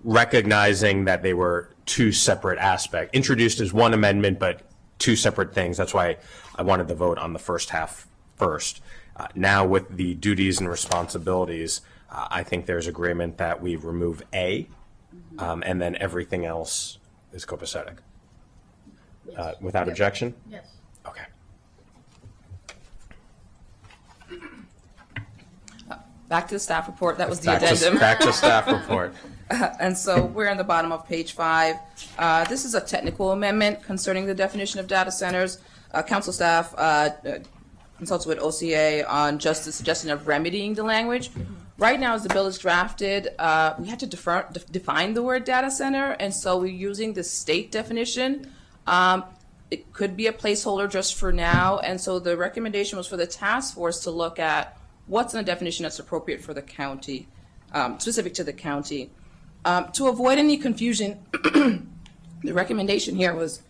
recognizing that they were two separate aspects, introduced as one amendment, but two separate things. That's why I wanted to vote on the first half first. Now with the duties and responsibilities, I think there's agreement that we remove A, and then everything else is copacetic. Without objection? Yes. Okay. Back to the staff report. That was the Back addendum. back to staff report. And so we're on the bottom of page 5. This is a technical amendment concerning the definition of data centers. Council staff consulted with OCA on just the suggestion of remedying the language. Right now, as the bill is drafted, we had to define the word data center, and so we're using the state definition. It could be a placeholder just for now, and so the recommendation was for the task force to look at what's in the definition that's appropriate for the county, specific to the county. To avoid any confusion, the recommendation here was,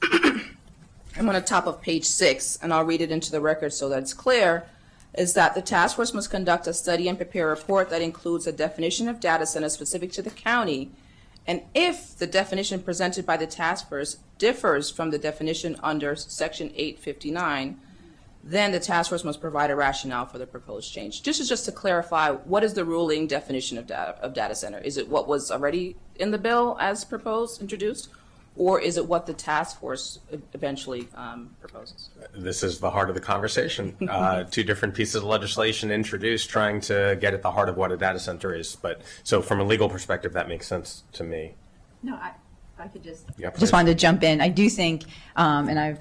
I'm on the top of page 6, and I'll read it into the record so that it's clear, is that the task force must conduct a study and prepare a report that includes a definition of data center specific to the county. And if the definition presented by the task force differs from the definition under Section 859, then the task force must provide a rationale for the proposed change. This is just to clarify, what is the ruling definition of data center? Is it what was already in the bill as proposed, introduced? Or is it what the task force eventually proposes? This is the heart of the conversation. Two different pieces of legislation introduced trying to get at the heart of what a data center is. But so from a legal perspective, that makes sense to me. No, I could just. Yeah, please. Just wanted to jump in. I do think, and I've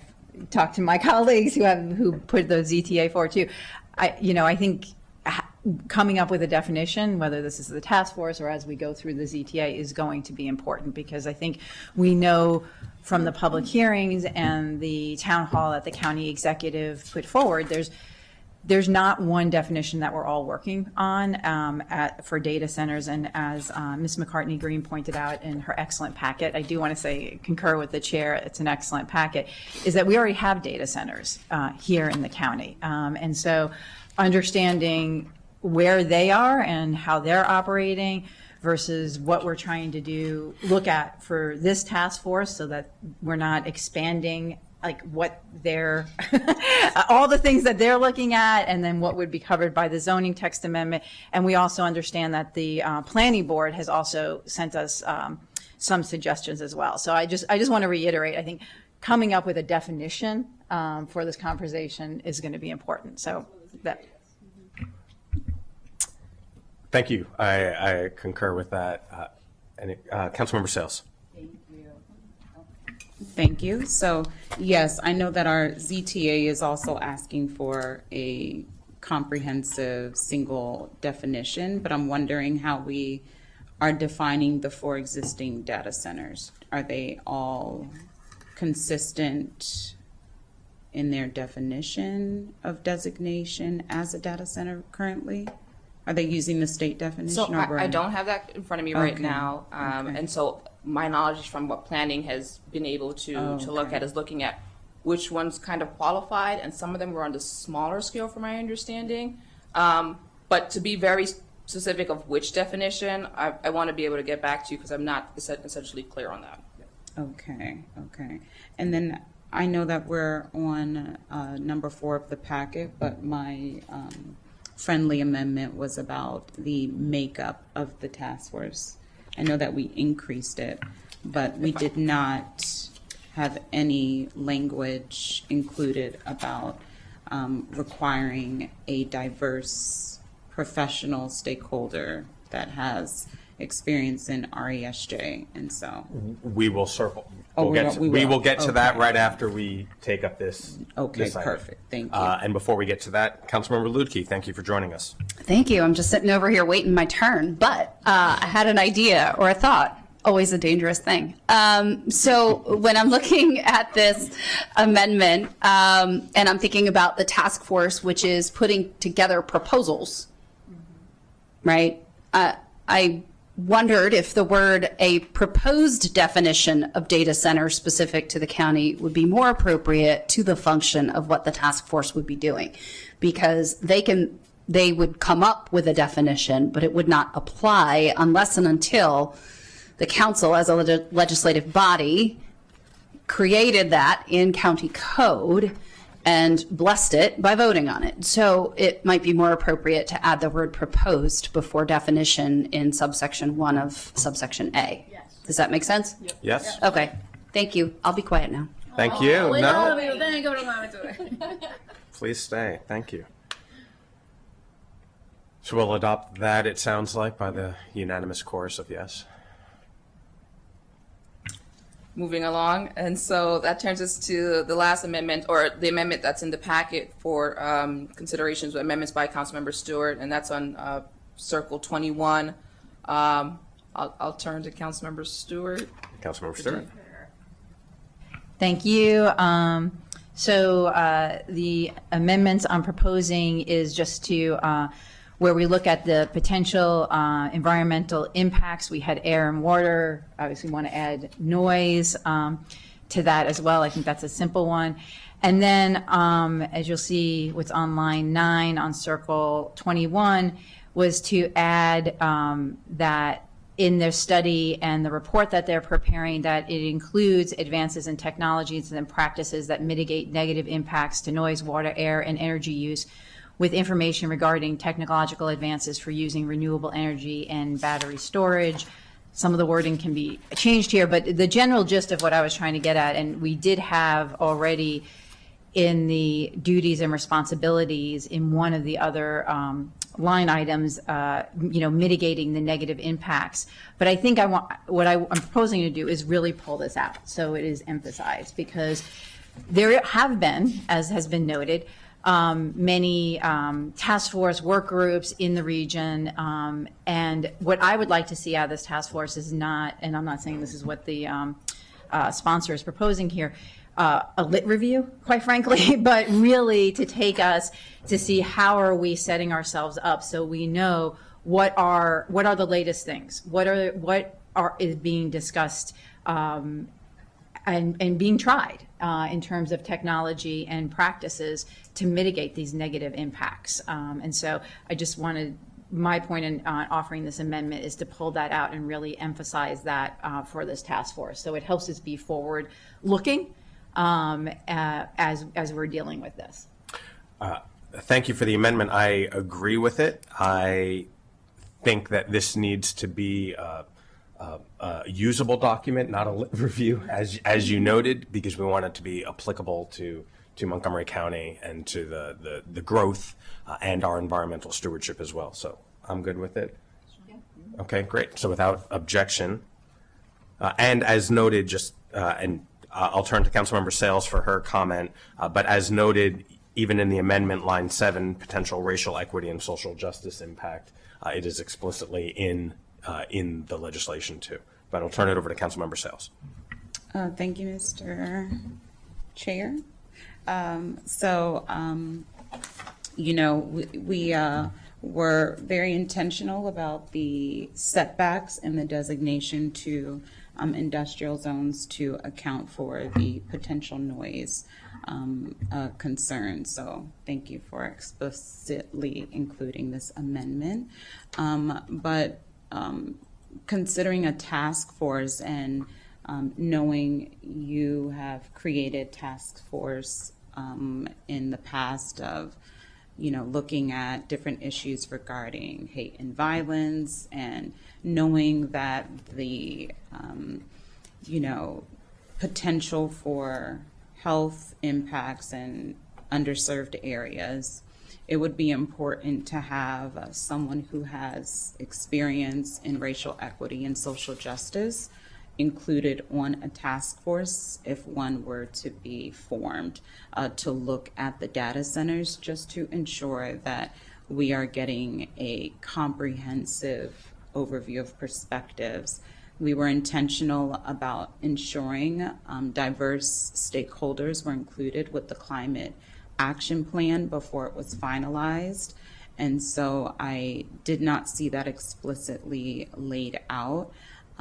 talked to my colleagues who put the ZTA forward too. I think coming up with a definition, whether this is the task force or as we go through the ZTA, is going to be important, because I think we know from the public hearings and the town hall that the county executive put forward, there's not one definition that we're all working on for data centers. And as Ms. McCartney Green pointed out in her excellent packet, I do want to say, concur with the chair, it's an excellent packet, is that we already have data centers here in the county. And so understanding where they are and how they're operating versus what we're trying to look at for this task force, so that we're not expanding like what they're, all the things that they're looking at, and then what would be covered by the zoning text amendment. And we also understand that the planning board has also sent us some suggestions as well. So I just want to reiterate, I think coming up with a definition for this conversation is going to be important. So that. Thank you. I concur with that. Councilmember Sales. Thank you. So, yes, I know that our ZTA is also asking for a comprehensive single definition, but I'm wondering how we are defining the 4 existing data centers. Are they all consistent in their definition of designation as a data center currently? Are they using the state definition? So or I don't have that in front of me right Okay. now. Okay. And so my knowledge from what planning has been able to look Okay. at is looking at which ones kind of qualified, and some of them were on the smaller scale from my understanding. But to be very specific of which definition, I want to be able to get back to you, because I'm not essentially clear on that. Okay. And then I know that we're on number 4 of the packet, but my friendly amendment was about the makeup of the task force. I know that we increased it, but we did not have any language included about requiring a diverse professional stakeholder that has experience in RESJ, and so. We will circle. Oh, We will get to that Okay. right after we take up this. Okay, this item. perfect. Thank you. And before we get to that, Councilmember Lutke, thank you for joining us. Thank you. I'm just sitting over here waiting my turn, but I had an idea or a thought. Always a dangerous thing. So when I'm looking at this amendment, and I'm thinking about the task force, which is putting together proposals, right? I wondered if the word "a proposed definition of data center specific to the county" would be more appropriate to the function of what the task force would be doing, because they would come up with a definition, but it would not apply unless and until the council, as a legislative body, created that in county code and blessed it by voting on it. So it might be more appropriate to add the word "proposed" before definition in subsection 1 of subsection A. Yes. Does that make sense? Yep. Yes? Okay. Thank you. I'll be quiet now. Thank you. No, please stay. Thank you. So we'll adopt that, it sounds like, by the unanimous chorus of yes. Moving along, and so that turns us to the last amendment, or the amendment that's in the packet for considerations with amendments by Councilmember Stewart, and that's on Circle 21. I'll turn to Councilmember Stewart. Councilmember Stewart. Thank you. So the amendments I'm proposing is just to where we look at the potential environmental impacts. We had air and water. Obviously, we want to add noise to that as well. I think that's a simple one. And then, as you'll see, what's on line 9 on circle 21 was to add that in their study and the report that they're preparing, that it includes advances in technologies and practices that mitigate negative impacts to noise, water, air, and energy use, with information regarding technological advances for using renewable energy and battery storage. Some of the wording can be changed here, but the general gist of what I was trying to get at, and we did have already in the duties and responsibilities in one of the other line items, mitigating the negative impacts. But I think I'm proposing to do is really pull this out so it is emphasized, because there have been, as has been noted, many task force work groups in the region. And what I would like to see out of this task force is not, and I'm not saying this is what the sponsor is proposing here, a lit review, quite frankly, but really to take us to see how are we setting ourselves up so we know what are the latest things, what is being discussed and being tried in terms of technology and practices to mitigate these negative impacts. And so I just wanted, my point in offering this amendment is to pull that out and really emphasize that for this task force. So it helps us be forward looking as we're dealing with this. Thank you for the amendment. I agree with it. I think that this needs to be a usable document, not a lit review, as you noted, because we want it to be applicable to Montgomery County and to the growth and our environmental stewardship as well. So I'm good with it. Okay, great. So without objection, and as noted, I'll turn to Councilmember Sales for her comment, but as noted, even in the amendment, line 7, potential racial equity and social justice impact, it is explicitly in the legislation too. But I'll turn it over to Councilmember Sales. Thank you, Mr. Chair. We were very intentional about the setbacks and the designation to industrial zones to account for the potential noise concerns. So thank you for explicitly including this amendment. But considering a task force and knowing you have created task force in the past of looking at different issues regarding hate and violence, and knowing that the, potential for health impacts in underserved areas, it would be important to have someone who has experience in racial equity and social justice included on a task force if one were to be formed to look at the data centers, just to ensure that we are getting a comprehensive overview of perspectives. We were intentional about ensuring diverse stakeholders were included with the climate action plan before it was finalized. And so I did not see that explicitly laid out.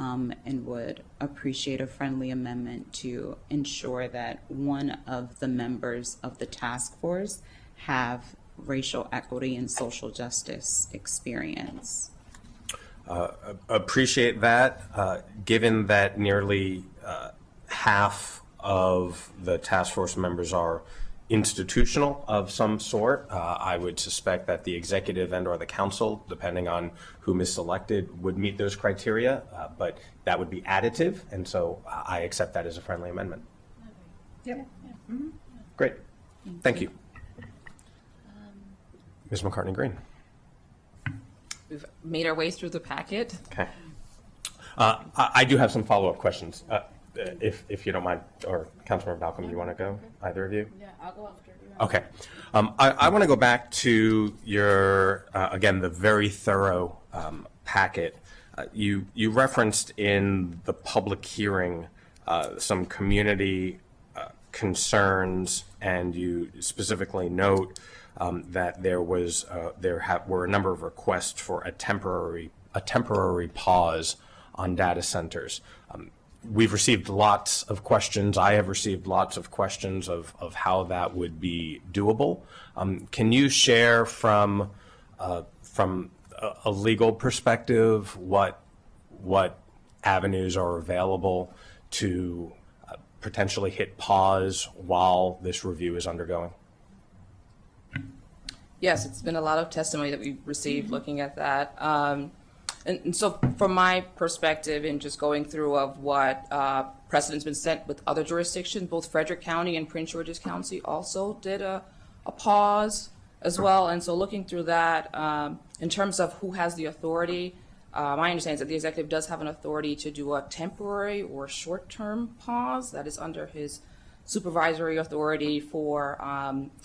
And would appreciate a friendly amendment to ensure that one of the members of the task force have racial equity and social justice experience. Appreciate that. Given that nearly half of the task force members are institutional of some sort, I would suspect that the executive and or the council, depending on whom is selected, would meet those criteria, but that would be additive, and so I accept that as a friendly amendment. Yep. Great. Thank you. Ms. McCartney-Green. We've made our way through the packet. Okay. I do have some follow-up questions. If you don't mind, or Councilmember Malcolm, you want to go? Either of you? Yeah, I'll go after you. Okay. I want to go back to your, again, the very thorough packet. You referenced in the public hearing some community concerns, and you specifically note that there were a number of requests for a temporary pause on data centers. we've received lots of questions. I have received lots of questions of how that would be doable. Can you share from a legal perspective what avenues are available to potentially hit pause while this review is undergoing? Yes, it's been a lot of testimony that we've received looking at that. And so from my perspective in just going through of what precedent's been set with other jurisdictions, both Frederick County and Prince George's County also did a pause as well. And so looking through that, in terms of who has the authority, my understanding is that the executive does have an authority to do a temporary or short-term pause that is under his supervisory authority for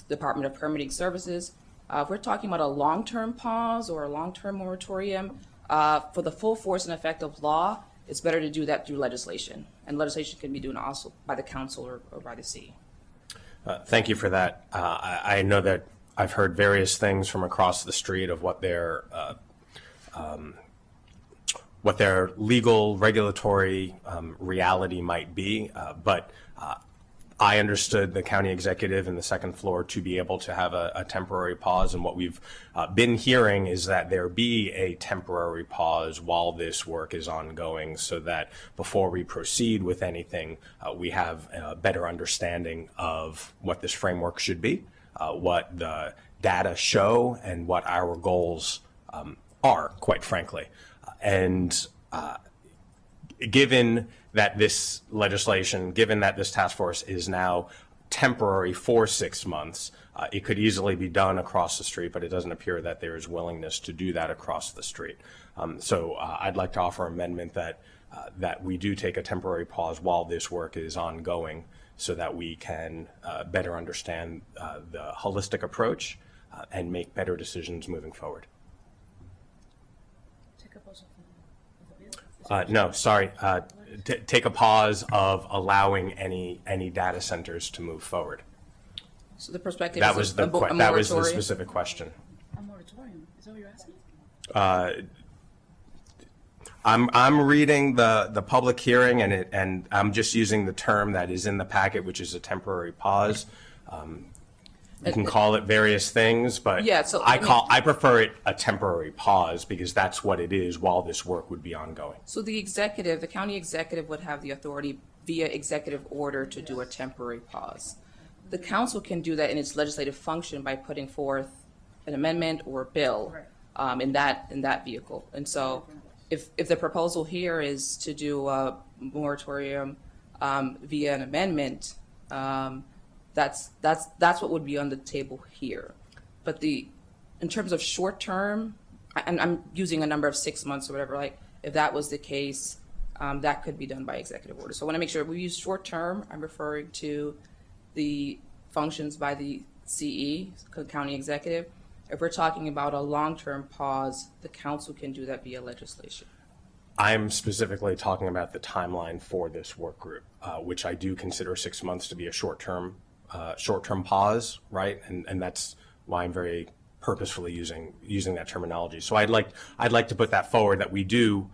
Department of Permitting Services. If we're talking about a long-term pause or a long-term moratorium, for the full force and effect of law, it's better to do that through legislation. And legislation can be done also by the council or by the city. Thank you for that. I know that I've heard various things from across the street of what their legal regulatory reality might be, but I understood the county executive in the second floor to be able to have a temporary pause, and what we've been hearing is that there be a temporary pause while this work is ongoing, so that before we proceed with anything, we have a better understanding of what this framework should be, what the data show, and what our goals are, quite frankly. And given that this legislation, given that this task force is now temporary for 6 months, it could easily be done across the street, but it doesn't appear that there is willingness to do that across the street. So I'd like to offer an amendment that we do take a temporary pause while this work is ongoing, so that we can better understand the holistic approach and make better decisions moving forward. No, sorry. Take a pause of allowing any data centers to move forward. So the perspective That is was a that was the moratorium. specific question. A moratorium, is that what you're asking? I'm reading the public hearing, and I'm just using the term that is in the packet, which is a temporary pause. You can call it various things, but Yeah, so, I prefer it a temporary pause, because that's what it is while this work would be ongoing. So the county executive would have the authority via executive order to do a temporary pause. The council can do that in its legislative function by putting forth an amendment or a bill in that vehicle. And so if the proposal here is to do a moratorium via an amendment, that's what would be on the table here. But in terms of short term, and I'm using a number of 6 months or whatever, like if that was the case, that could be done by executive order. So I want to make sure we use short term. I'm referring to the functions by the CE, county executive. If we're talking about a long-term pause, the council can do that via legislation. I'm specifically talking about the timeline for this work group, which I do consider 6 months to be a short-term pause, right? And that's why I'm very purposefully using that terminology. So I'd like to put that forward, that we do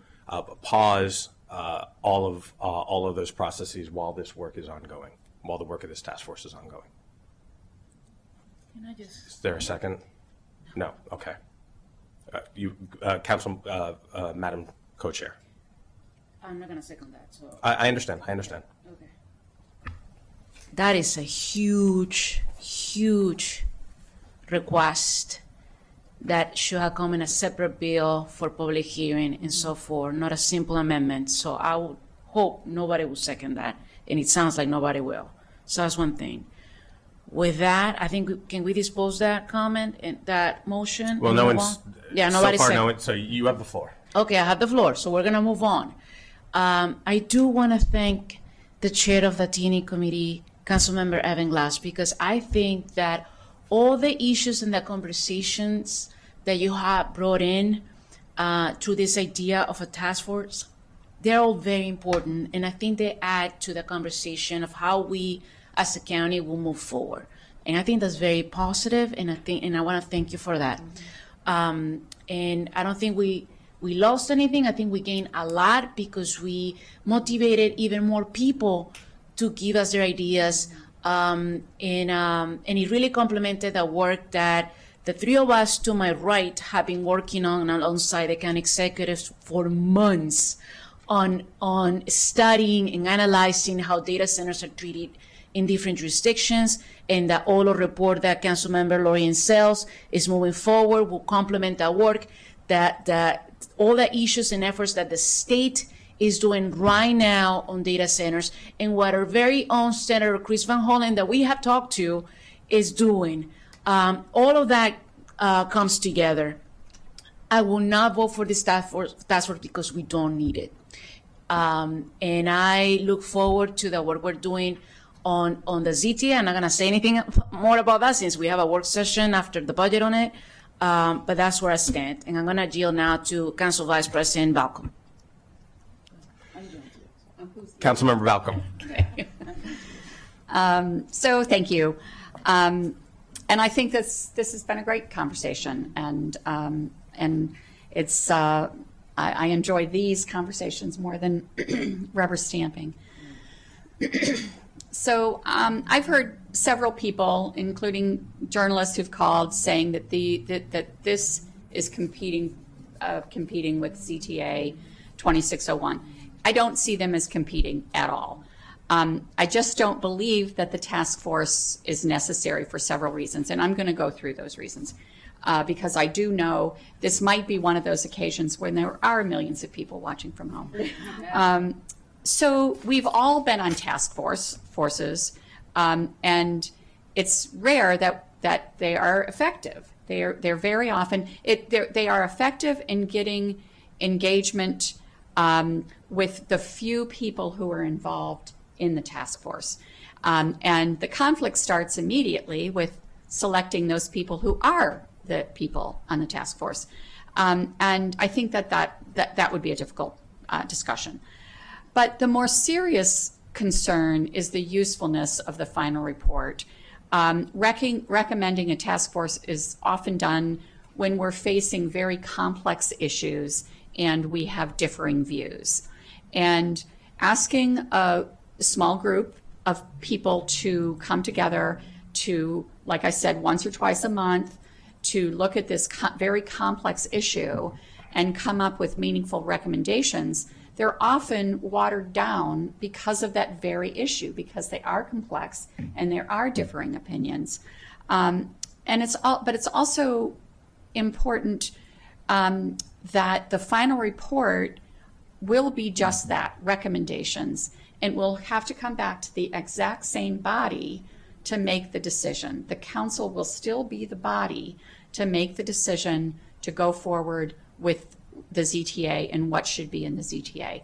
pause all of those processes while this work is ongoing, while the work of this task force is ongoing. Can I just? Is there a second? No. Okay. Council, Madam Co-Chair. I'm not gonna second that, so. I understand. Okay. That is a huge, huge request that should have come in a separate bill for public hearing and so forth, not a simple amendment. So I would hope nobody will second that, and it sounds like nobody will. So that's one thing. With that, I think, can we dispose that comment and that motion? Well, and no move one's, on? Yeah, nobody so far, said. no one, so you have the floor. Okay, I have the floor, so we're gonna move on. I do want to thank the chair of the T&E committee, Councilmember Evan Glass, because I think that all the issues and the conversations that you have brought in to this idea of a task force, they're all very important, and I think they add to the conversation of how we as a county will move forward. And I think that's very positive, and I want to thank you for that. And I don't think we we lost anything. I think we gained a lot because we motivated even more people to give us their ideas. And it really complemented the work that the three of us to my right have been working on alongside the county executives for months on studying and analyzing how data centers are treated in different jurisdictions, and the OLO report that Councilmember Lorien Sells is moving forward will complement that work, that all the issues and efforts that the state is doing right now on data centers, and what our very own Senator Chris Van Hollen that we have talked to is doing. All of that comes together. I will not vote for this task force because we don't need it. And I look forward to the work we're doing on the ZTA. I'm not going to say anything more about that since we have a work session after the budget on it. But that's where I stand. And I'm going to yield now to Council Vice President Balcom. Councilmember Balcom. So thank you. And I think this has been a great conversation, and it's I enjoy these conversations more than rubber stamping. So I've heard several people, including journalists, who've called saying that that this is competing with CTA 2601. I don't see them as competing at all. I just don't believe that the task force is necessary for several reasons, and I'm going to go through those reasons because I do know this might be one of those occasions when there are millions of people watching from home. So we've all been on task forces, and it's rare that they are effective. They're very often they are effective in getting engagement with the few people who are involved in the task force. And the conflict starts immediately with selecting those people who are the people on the task force. And I think that would be a difficult discussion. But the more serious concern is the usefulness of the final report. Recommending a task force is often done when we're facing very complex issues and we have differing views. And asking a small group of people to come together to, like I said, once or twice a month, to look at this very complex issue and come up with meaningful recommendations, they're often watered down because of that very issue, because they are complex and there are differing opinions. But it's also important that the final report will be just that, recommendations, and we'll have to come back to the exact same body to make the decision. The council will still be the body to make the decision to go forward with the ZTA and what should be in the ZTA.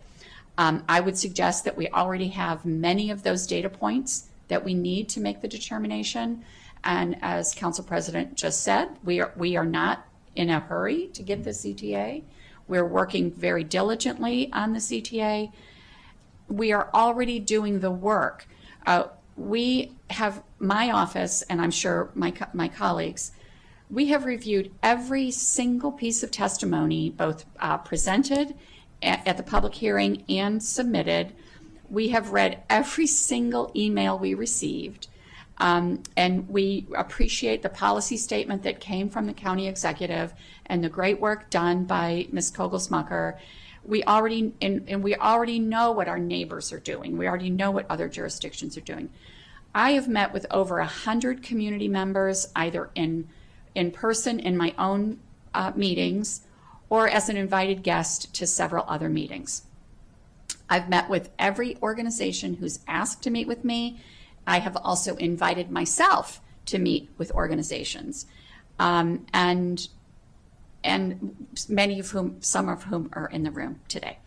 I would suggest that we already have many of those data points that we need to make the determination. And as Council President just said, we are not in a hurry to get the ZTA. We're working very diligently on the ZTA. We are already doing the work. We have, my office, and I'm sure my colleagues, we have reviewed every single piece of testimony, both presented at the public hearing and submitted. We have read every single email we received, and we appreciate the policy statement that came from the county executive and the great work done by Ms. Kogel-Smucker. We already know what our neighbors are doing. We already know what other jurisdictions are doing. I have met with over 100 community members, either in person in my own meetings or as an invited guest to several other meetings. I've met with every organization who's asked to meet with me. I have also invited myself to meet with organizations, and many of whom, some of whom are in the room today.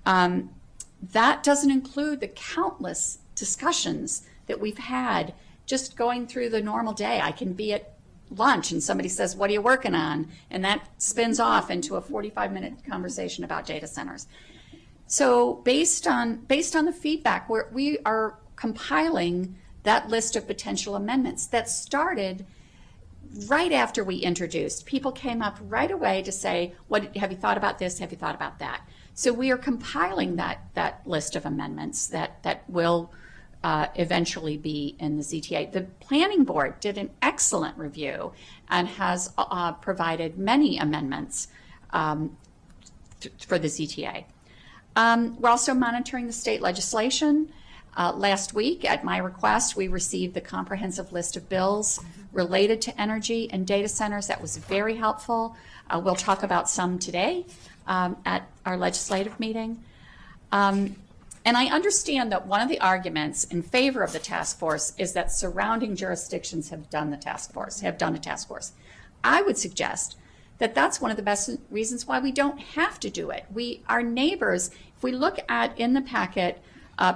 That doesn't include the countless discussions that we've had just going through the normal day. I can be at lunch and somebody says, "What are you working on?" And that spins off into a 45-minute conversation about data centers. So based on the feedback, we are compiling that list of potential amendments that started right after we introduced, people came up right away to say, "What have you thought about this? Have you thought about that?" So we are compiling that list of amendments that will eventually be in the ZTA. The Planning Board did an excellent review and has provided many amendments for the ZTA. We're also monitoring the state legislation. Last week, at my request, we received the comprehensive list of bills related to energy and data centers. That was very helpful. We'll talk about some today at our legislative meeting. And I understand that one of the arguments in favor of the task force is that surrounding jurisdictions have done a task force. I would suggest that that's one of the best reasons why we don't have to do it. Our neighbors, if we look at in the packet,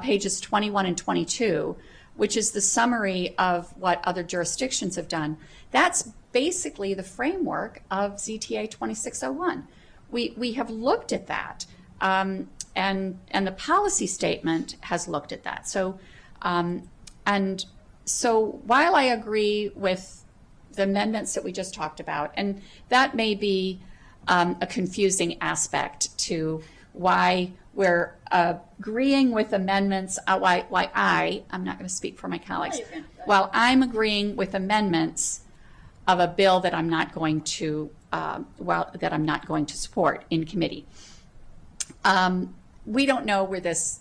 pages 21 and 22, which is the summary of what other jurisdictions have done, that's basically the framework of ZTA 2601. We have looked at that. And the policy statement has looked at that. So, and so while I agree with the amendments that we just talked about, and that may be a confusing aspect to why we're agreeing with amendments, why I'm not going to speak for my colleagues, while I'm agreeing with amendments of a bill that I'm not going to, that I'm not going to support in committee. We don't know where this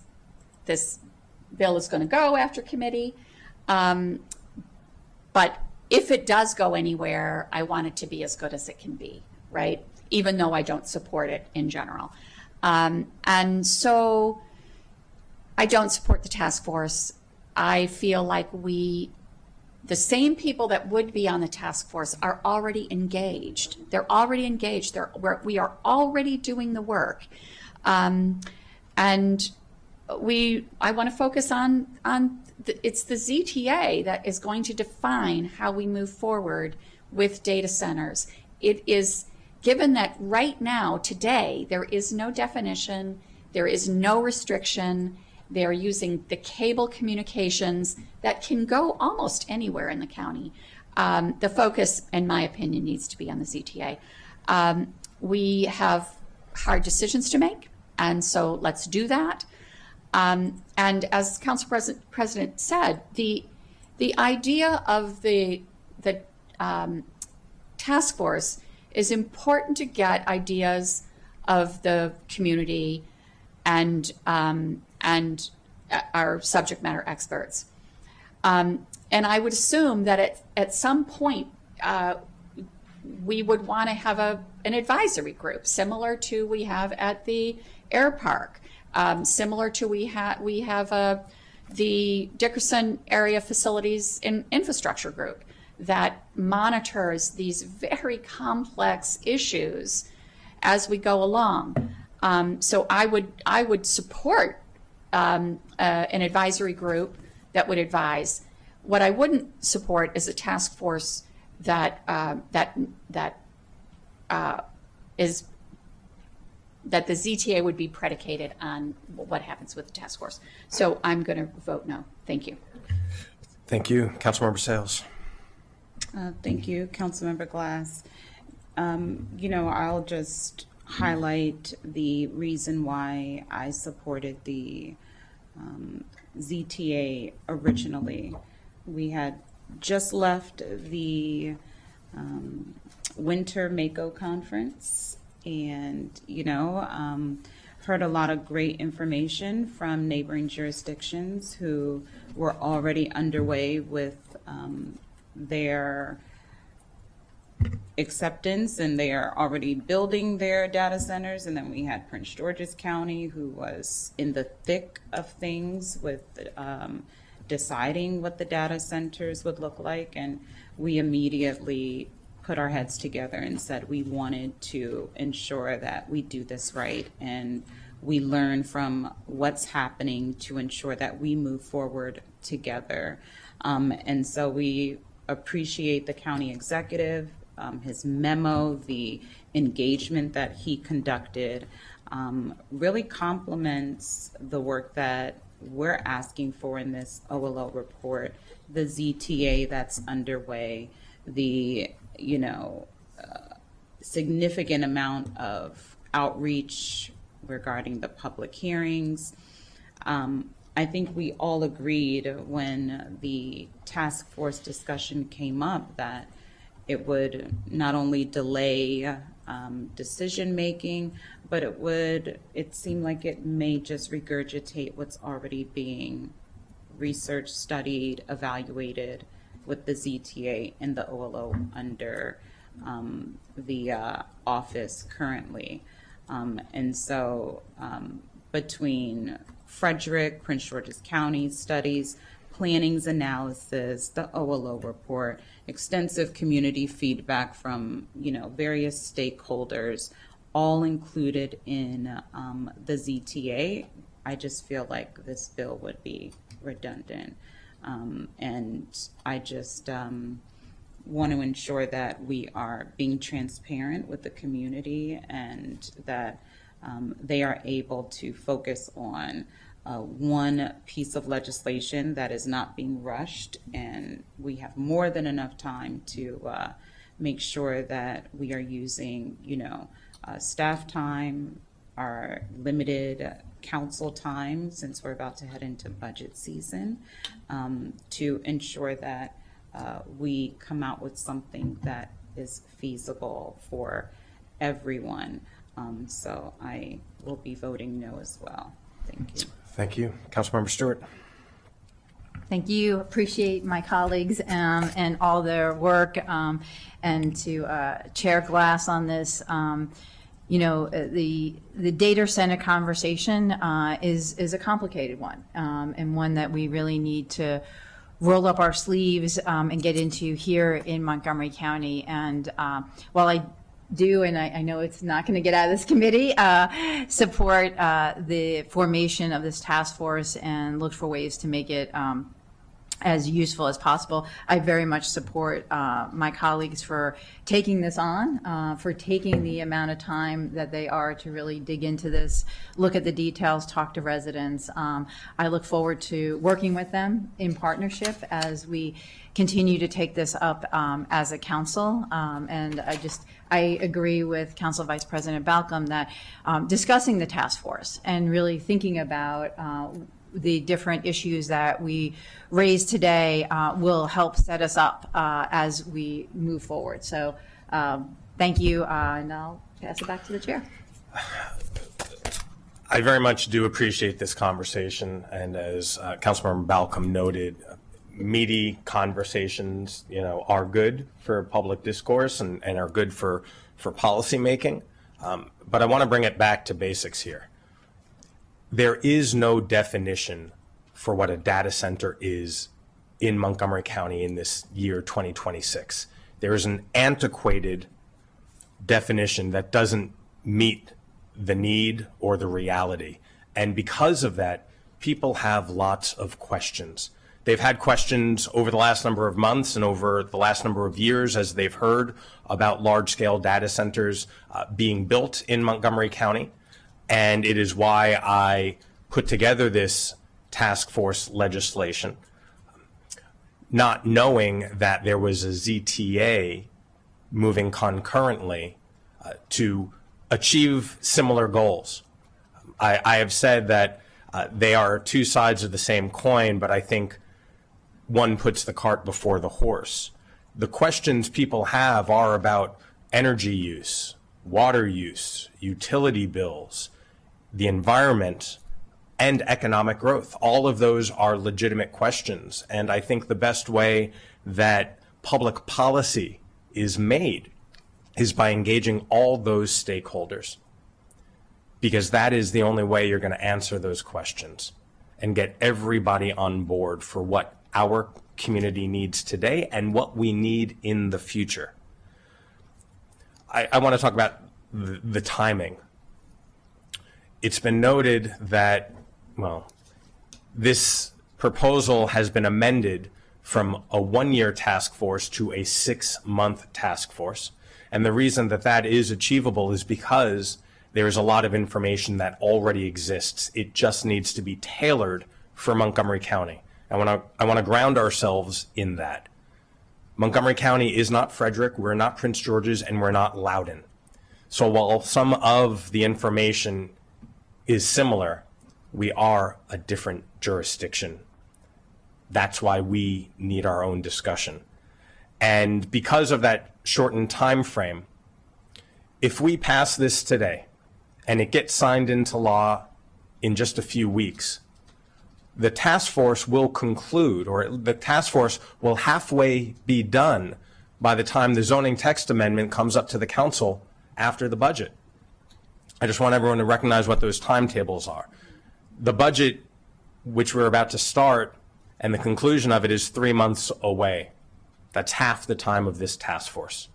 bill is going to go after committee, but if it does go anywhere, I want it to be as good as it can be, right? Even though I don't support it in general. And so I don't support the task force. I feel like the same people that would be on the task force are already engaged. They're already engaged. We are already doing the work. And I want to focus on it's the ZTA that is going to define how we move forward with data centers. It is given that right now, today, there is no definition, there is no restriction. They're using the cable communications that can go almost anywhere in the county. The focus, in my opinion, needs to be on the ZTA. We have hard decisions to make. And so let's do that. And as Council President said, the idea of the task force is important to get ideas of the community and our subject matter experts. And I would assume that at some point we would want to have an advisory group similar to we have at the Air Park, similar to we have the Dickerson Area Facilities and Infrastructure Group that monitors these very complex issues as we go along. So I would support an advisory group that would advise. What I wouldn't support is a task force that the ZTA would be predicated on what happens with the task force. So I'm going to vote no. Thank you. Thank you. Councilmember Sales. Thank you, Councilmember Glass. I'll just highlight the reason why I supported the ZTA originally. We had just left the Winter Mako Conference and, heard a lot of great information from neighboring jurisdictions who were already underway with their acceptance, and they are already building their data centers. And then we had Prince George's County, who was in the thick of things with deciding what the data centers would look like. And we immediately put our heads together and said we wanted to ensure that we do this right, and we learn from what's happening to ensure that we move forward together. And so we appreciate the county executive, his memo, the engagement that he conducted, really complements the work that we're asking for in this OLO report, the ZTA that's underway, the significant amount of outreach regarding the public hearings. I think we all agreed when the task force discussion came up that it would not only delay decision-making, but it seemed like it may just regurgitate what's already being researched, studied, evaluated with the ZTA and the OLO under the office currently. And so between Frederick, Prince George's County studies, planning's analysis, the OLO report, extensive community feedback from, various stakeholders, all included in the ZTA, I just feel like this bill would be redundant. And I just want to ensure that we are being transparent with the community and that they are able to focus on one piece of legislation that is not being rushed, and we have more than enough time to make sure that we are using, staff time, our limited council time, since we're about to head into budget season, to ensure that we come out with something that is feasible for everyone. So I will be voting no as well. Thank you. Thank you. Councilmember Stewart. Thank you. Appreciate my colleagues and all their work, and to Chair Glass on this. The data center conversation is a complicated one, and one that we really need to roll up our sleeves and get into here in Montgomery County. And while I do, and I know it's not going to get out of this committee, support the formation of this task force and look for ways to make it as useful as possible. I very much support my colleagues for taking this on, for taking the amount of time that they are to really dig into this, look at the details, talk to residents. I look forward to working with them in partnership as we continue to take this up as a council. And I agree with Council Vice President Balcom that discussing the task force and really thinking about the different issues that we raised today will help set us up as we move forward. So thank you, and I'll pass it back to the chair. I very much do appreciate this conversation, and as Councilmember Balcom noted, meaty conversations, are good for public discourse and are good for policy making. But I want to bring it back to basics here. There is no definition for what a data center is in Montgomery County in this year 2026. There is an antiquated definition that doesn't meet the need or the reality. And because of that, people have lots of questions. They've had questions over the last number of months and over the last number of years as they've heard about large-scale data centers being built in Montgomery County. And it is why I put together this task force legislation, not knowing that there was a ZTA moving concurrently to achieve similar goals. I have said that they are two sides of the same coin, but I think one puts the cart before the horse. The questions people have are about energy use, water use, utility bills, the environment, and economic growth. All of those are legitimate questions. And I think the best way that public policy is made is by engaging all those stakeholders, because that is the only way you're going to answer those questions and get everybody on board for what our community needs today and what we need in the future. I want to talk about the timing. It's been noted that, this proposal has been amended from a 1-year task force to a 6-month task force. And the reason that that is achievable is because there's a lot of information that already exists. It just needs to be tailored for Montgomery County. I want to ground ourselves in that. Montgomery County is not Frederick, we're not Prince George's, and we're not Loudoun. So while some of the information is similar, we are a different jurisdiction. That's why we need our own discussion. And because of that shortened time frame, if we pass this today and it gets signed into law in just a few weeks, the task force will conclude, or the task force will halfway be done by the time the zoning text amendment comes up to the council after the budget. I just want everyone to recognize what those timetables are. The budget, which we're about to start, and the conclusion of it is 3 months away. That's half the time of this task force.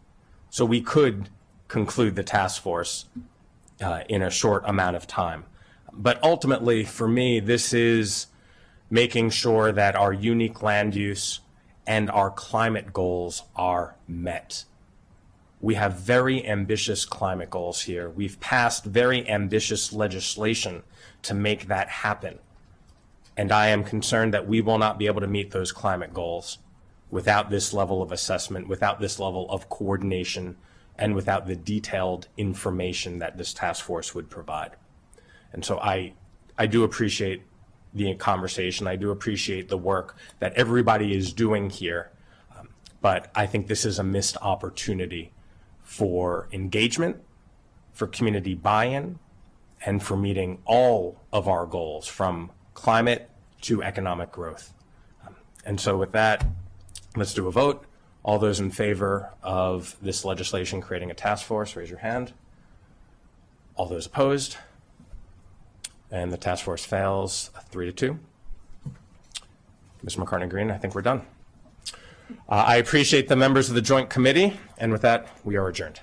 So we could conclude the task force in a short amount of time. But ultimately, for me, this is making sure that our unique land use and our climate goals are met. We have very ambitious climate goals here. We've passed very ambitious legislation to make that happen. And I am concerned that we will not be able to meet those climate goals without this level of assessment, without this level of coordination, and without the detailed information that this task force would provide. And so I do appreciate the conversation. I do appreciate the work that everybody is doing here. But I think this is a missed opportunity for engagement, for community buy-in, and for meeting all of our goals from climate to economic growth. And so with that, let's do a vote. All those in favor of this legislation creating a task force, raise your hand. All those opposed? And the task force fails 3-2. Ms. McCartney-Green, I think we're done. I appreciate the members of the Joint Committee, and with that, we are adjourned.